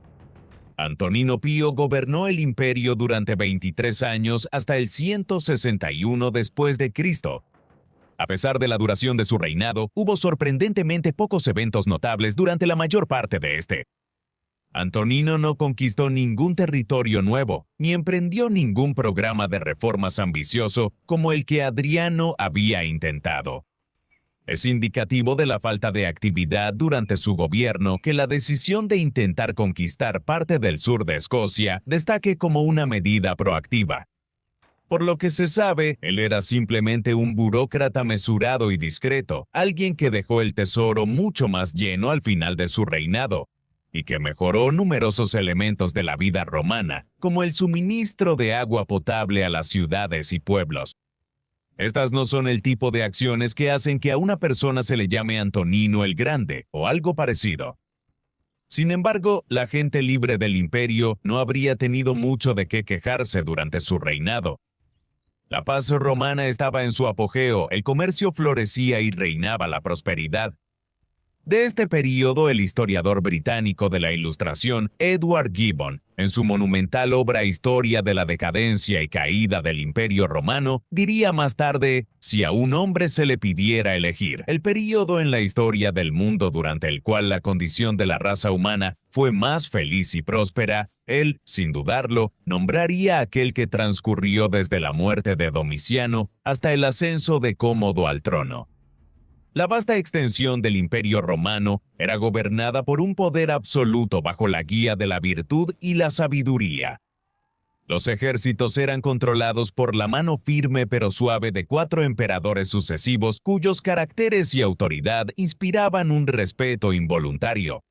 Antonino Pío gobernó el imperio durante 23 años hasta el 161 después de Cristo. A pesar de la duración de su reinado, hubo sorprendentemente pocos eventos notables durante la mayor parte de este. Antonino no conquistó ningún territorio nuevo, ni emprendió ningún programa de reformas ambicioso como el que Adriano había intentado. Es indicativo de la falta de actividad durante su gobierno que la decisión de intentar conquistar parte del sur de Escocia destaque como una medida proactiva. Por lo que se sabe, él era simplemente un burócrata mesurado y discreto, alguien que dejó el tesoro mucho más lleno al final de su reinado, y que mejoró numerosos elementos de la vida romana, como el suministro de agua potable a las ciudades y pueblos. Estas no son el tipo de acciones que hacen que a una persona se le llame Antonino el Grande o algo parecido. Sin embargo, la gente libre del imperio no habría tenido mucho de qué quejarse durante su reinado. La paz romana estaba en su apogeo, el comercio florecía y reinaba la prosperidad. De este período, el historiador británico de la Ilustración, Edward Gibbon, en su monumental obra Historia de la decadencia y caída del Imperio Romano, diría más tarde: si a un hombre se le pidiera elegir el período en la historia del mundo durante el cual la condición de la raza humana fue más feliz y próspera, él, sin dudarlo, nombraría aquel que transcurrió desde la muerte de Domiciano hasta el ascenso de Cómodo al trono. La vasta extensión del Imperio Romano era gobernada por un poder absoluto bajo la guía de la virtud y la sabiduría. Los ejércitos eran controlados por la mano firme pero suave de 4 emperadores sucesivos cuyos caracteres y autoridad inspiraban un respeto involuntario.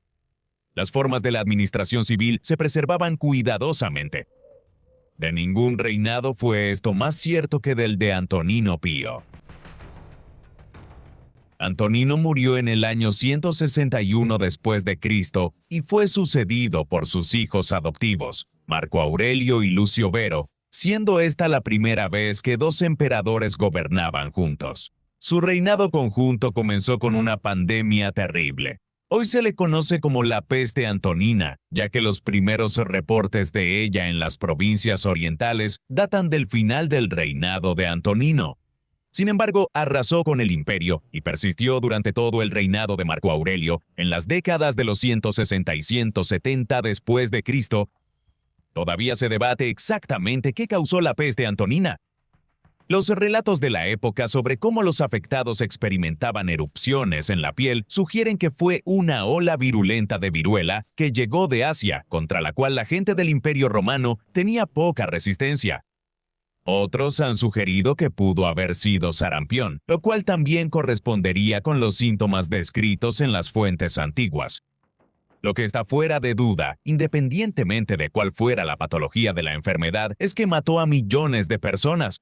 Las formas de la administración civil se preservaban cuidadosamente. De ningún reinado fue esto más cierto que del de Antonino Pío. Antonino murió en el año 161 después de Cristo y fue sucedido por sus hijos adoptivos, Marco Aurelio y Lucio Vero, siendo esta la primera vez que 2 emperadores gobernaban juntos. Su reinado conjunto comenzó con una pandemia terrible. Hoy se le conoce como la peste antonina, ya que los primeros reportes de ella en las provincias orientales datan del final del reinado de Antonino. Sin embargo, arrasó con el imperio y persistió durante todo el reinado de Marco Aurelio en las décadas de los 160 y 170 después de Cristo. Todavía se debate exactamente qué causó la peste antonina. Los relatos de la época sobre cómo los afectados experimentaban erupciones en la piel sugieren que fue una ola virulenta de viruela que llegó de Asia, contra la cual la gente del Imperio Romano tenía poca resistencia. Otros han sugerido que pudo haber sido sarampión, lo cual también correspondería con los síntomas descritos en las fuentes antiguas. Lo que está fuera de duda, independientemente de cuál fuera la patología de la enfermedad, es que mató a millones de personas.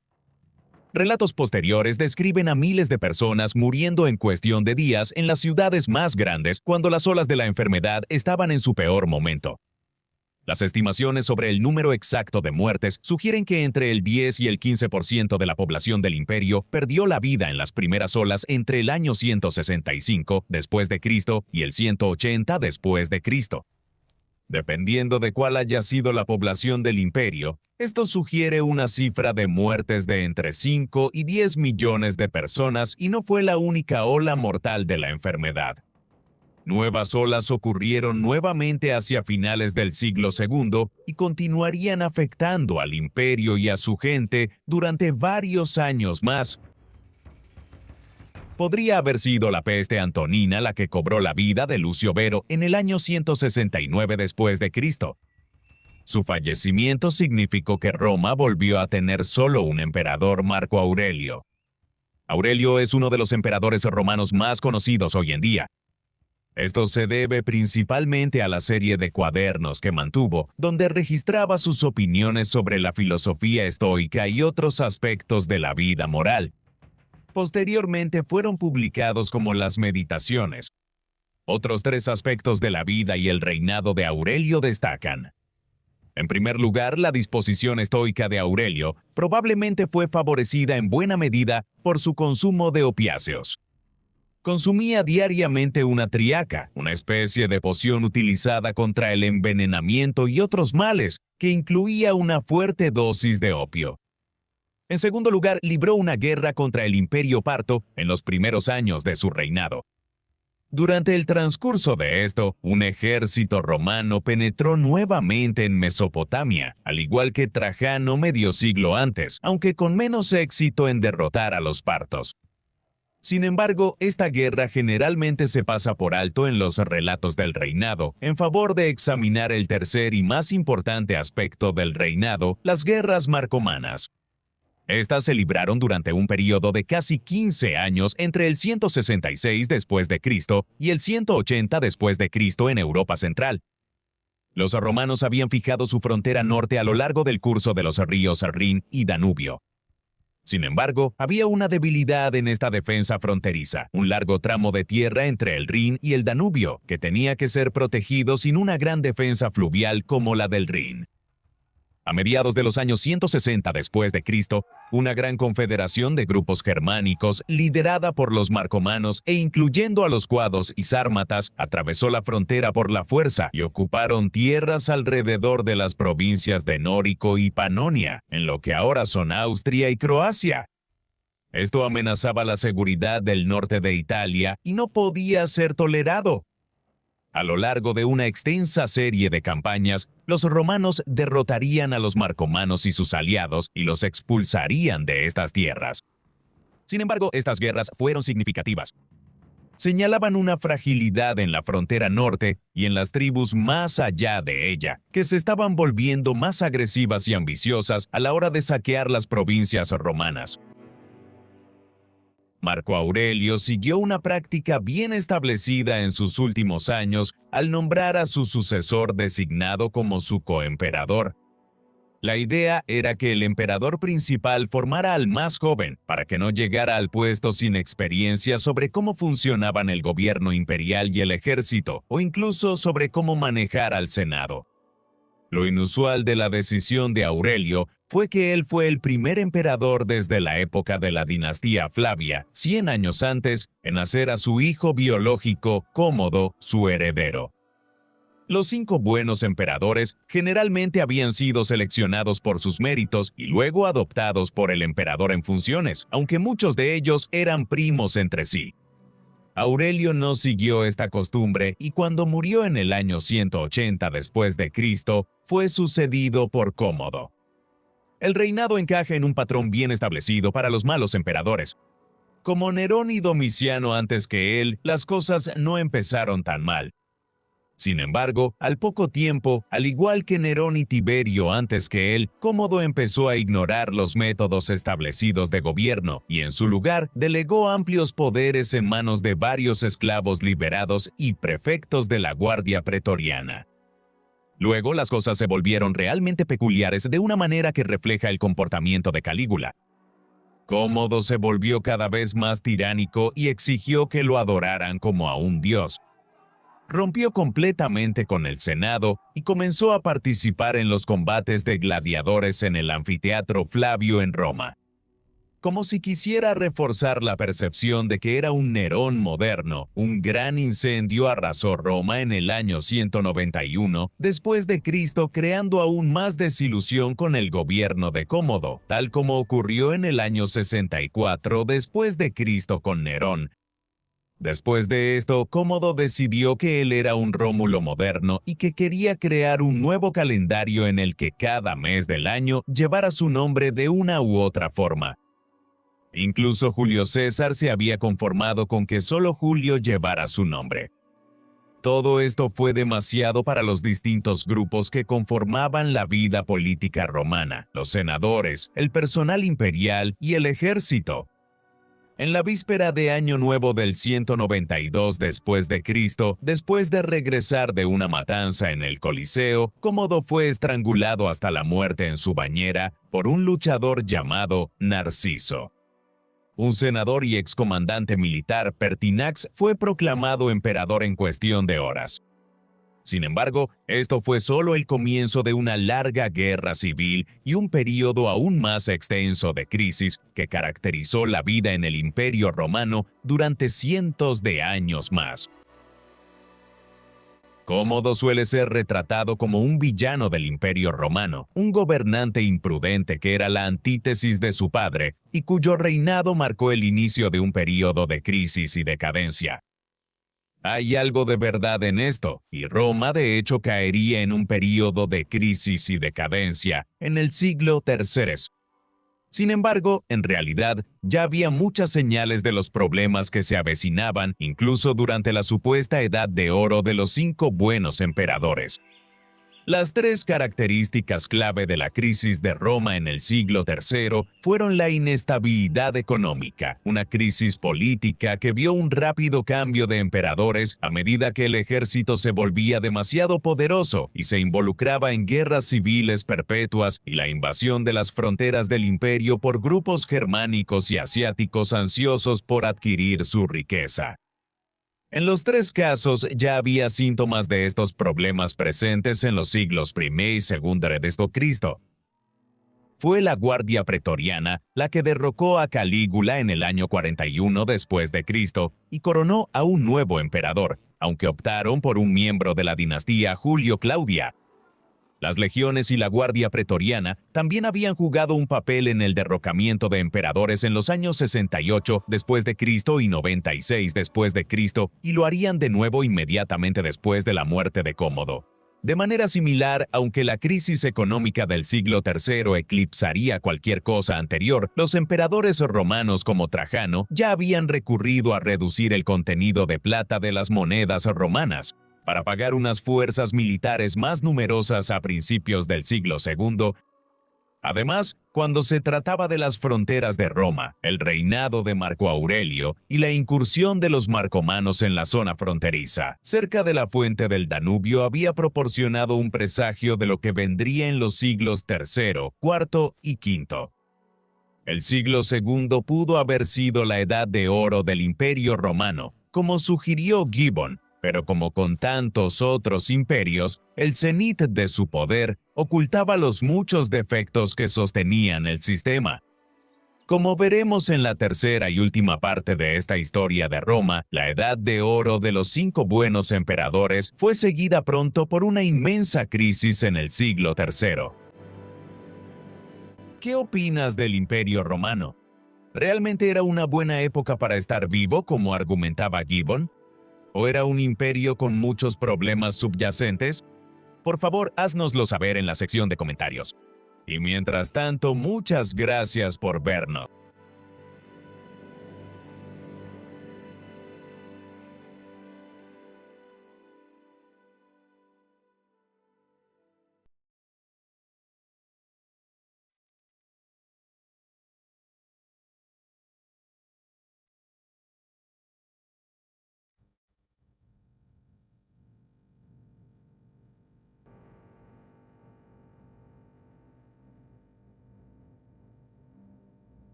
Relatos posteriores describen a miles de personas muriendo en cuestión de días en las ciudades más grandes cuando las olas de la enfermedad estaban en su peor momento. Las estimaciones sobre el número exacto de muertes sugieren que entre el 10 y el 15% de la población del imperio perdió la vida en las primeras olas entre el año 165 después de Cristo y el 180 después de Cristo. Dependiendo de cuál haya sido la población del imperio, esto sugiere una cifra de muertes de entre 5 y 10 millones de personas y no fue la única ola mortal de la enfermedad. Nuevas olas ocurrieron nuevamente hacia finales del siglo II y continuarían afectando al imperio y a su gente durante varios años más. Podría haber sido la peste antonina la que cobró la vida de Lucio Vero en el año 169 después de Cristo. Su fallecimiento significó que Roma volvió a tener solo un emperador, Marco Aurelio. Aurelio es uno de los emperadores romanos más conocidos hoy en día. Esto se debe principalmente a la serie de cuadernos que mantuvo, donde registraba sus opiniones sobre la filosofía estoica y otros aspectos de la vida moral. Posteriormente fueron publicados como las Meditaciones. Otros 3 aspectos de la vida y el reinado de Aurelio destacan. En primer lugar, la disposición estoica de Aurelio probablemente fue favorecida en buena medida por su consumo de opiáceos. Consumía diariamente una triaca, una especie de poción utilizada contra el envenenamiento y otros males, que incluía una fuerte dosis de opio. En segundo lugar, libró una guerra contra el Imperio Parto en los primeros años de su reinado. Durante el transcurso de esto, un ejército romano penetró nuevamente en Mesopotamia, al igual que Trajano medio siglo antes, aunque con menos éxito en derrotar a los partos. Sin embargo, esta guerra generalmente se pasa por alto en los relatos del reinado, en favor de examinar el tercer y más importante aspecto del reinado, las guerras marcomanas. Estas se libraron durante un periodo de casi 15 años entre el 166 después de Cristo y el 180 después de Cristo en Europa Central. Los romanos habían fijado su frontera norte a lo largo del curso de los ríos Rin y Danubio. Sin embargo, había una debilidad en esta defensa fronteriza, un largo tramo de tierra entre el Rin y el Danubio, que tenía que ser protegido sin una gran defensa fluvial como la del Rin. A mediados de los años 160 después de Cristo, una gran confederación de grupos germánicos, liderada por los marcomanos e incluyendo a los cuados y sármatas, atravesó la frontera por la fuerza y ocuparon tierras alrededor de las provincias de Nórico y Panonia, en lo que ahora son Austria y Croacia. Esto amenazaba la seguridad del norte de Italia y no podía ser tolerado. A lo largo de una extensa serie de campañas, los romanos derrotarían a los marcomanos y sus aliados y los expulsarían de estas tierras. Sin embargo, estas guerras fueron significativas. Señalaban una fragilidad en la frontera norte y en las tribus más allá de ella, que se estaban volviendo más agresivas y ambiciosas a la hora de saquear las provincias romanas. Marco Aurelio siguió una práctica bien establecida en sus últimos años al nombrar a su sucesor designado como su coemperador. La idea era que el emperador principal formara al más joven para que no llegara al puesto sin experiencia sobre cómo funcionaban el gobierno imperial y el ejército, o incluso sobre cómo manejar al Senado. Lo inusual de la decisión de Aurelio fue que él fue el primer emperador desde la época de la dinastía Flavia, 100 años antes, en hacer a su hijo biológico, Cómodo, su heredero. Los 5 buenos emperadores generalmente habían sido seleccionados por sus méritos y luego adoptados por el emperador en funciones, aunque muchos de ellos eran primos entre sí. Aurelio no siguió esta costumbre y cuando murió en el año 180 después de Cristo, fue sucedido por Cómodo. El reinado encaja en un patrón bien establecido para los malos emperadores. Como Nerón y Domiciano antes que él, las cosas no empezaron tan mal. Sin embargo, al poco tiempo, al igual que Nerón y Tiberio antes que él, Cómodo empezó a ignorar los métodos establecidos de gobierno y en su lugar delegó amplios poderes en manos de varios esclavos liberados y prefectos de la Guardia Pretoriana. Luego las cosas se volvieron realmente peculiares de una manera que refleja el comportamiento de Calígula. Cómodo se volvió cada vez más tiránico y exigió que lo adoraran como a un dios. Rompió completamente con el Senado y comenzó a participar en los combates de gladiadores en el anfiteatro Flavio en Roma. Como si quisiera reforzar la percepción de que era un Nerón moderno, un gran incendio arrasó Roma en el año 191 después de Cristo, creando aún más desilusión con el gobierno de Cómodo, tal como ocurrió en el año 64 después de Cristo con Nerón. Después de esto, Cómodo decidió que él era un Rómulo moderno y que quería crear un nuevo calendario en el que cada mes del año llevara su nombre de una u otra forma. Incluso Julio César se había conformado con que solo Julio llevara su nombre. Todo esto fue demasiado para los distintos grupos que conformaban la vida política romana, los senadores, el personal imperial y el ejército. En la víspera de Año Nuevo del 192 después de Cristo, después de regresar de una matanza en el Coliseo, Cómodo fue estrangulado hasta la muerte en su bañera por un luchador llamado Narciso. Un senador y excomandante militar, Pertinax, fue proclamado emperador en cuestión de horas. Sin embargo, esto fue solo el comienzo de una larga guerra civil y un período aún más extenso de crisis que caracterizó la vida en el Imperio Romano durante cientos de años más. Cómodo suele ser retratado como un villano del Imperio Romano, un gobernante imprudente que era la antítesis de su padre y cuyo reinado marcó el inicio de un período de crisis y decadencia. Hay algo de verdad en esto, y Roma de hecho caería en un período de crisis y decadencia en el siglo III. Sin embargo, en realidad, ya había muchas señales de los problemas que se avecinaban incluso durante la supuesta edad de oro de los 5 buenos emperadores. Las 3 características clave de la crisis de Roma en el siglo III fueron la inestabilidad económica, una crisis política que vio un rápido cambio de emperadores a medida que el ejército se volvía demasiado poderoso y se involucraba en guerras civiles perpetuas y la invasión de las fronteras del imperio por grupos germánicos y asiáticos ansiosos por adquirir su riqueza. En los 3 casos ya había síntomas de estos problemas presentes en los siglos I y II de Cristo. fue la Guardia Pretoriana la que derrocó a Calígula en el año 41 después de Cristo y coronó a un nuevo emperador, aunque optaron por un miembro de la dinastía Julio Claudia. Las legiones y la Guardia Pretoriana también habían jugado un papel en el derrocamiento de emperadores en los años 68 después de Cristo y 96 después de Cristo, y lo harían de nuevo inmediatamente después de la muerte de Cómodo. De manera similar, aunque la crisis económica del siglo III eclipsaría cualquier cosa anterior, los emperadores romanos como Trajano ya habían recurrido a reducir el contenido de plata de las monedas romanas para pagar unas fuerzas militares más numerosas a principios del siglo II. Además, cuando se trataba de las fronteras de Roma, el reinado de Marco Aurelio y la incursión de los marcomanos en la zona fronteriza, cerca de la fuente del Danubio, había proporcionado un presagio de lo que vendría en los siglos III, IV y V. El siglo II pudo haber sido la edad de oro del Imperio Romano, como sugirió Gibbon, pero como con tantos otros imperios, el cenit de su poder ocultaba los muchos defectos que sostenían el sistema. Como veremos en la tercera y última parte de esta historia de Roma, la edad de oro de los 5 buenos emperadores fue seguida pronto por una inmensa crisis en el siglo III. ¿Qué opinas del Imperio Romano? ¿Realmente era una buena época para estar vivo, como argumentaba Gibbon? ¿O era un imperio con muchos problemas subyacentes? Por favor, háznoslo saber en la sección de comentarios. Y mientras tanto, muchas gracias por vernos.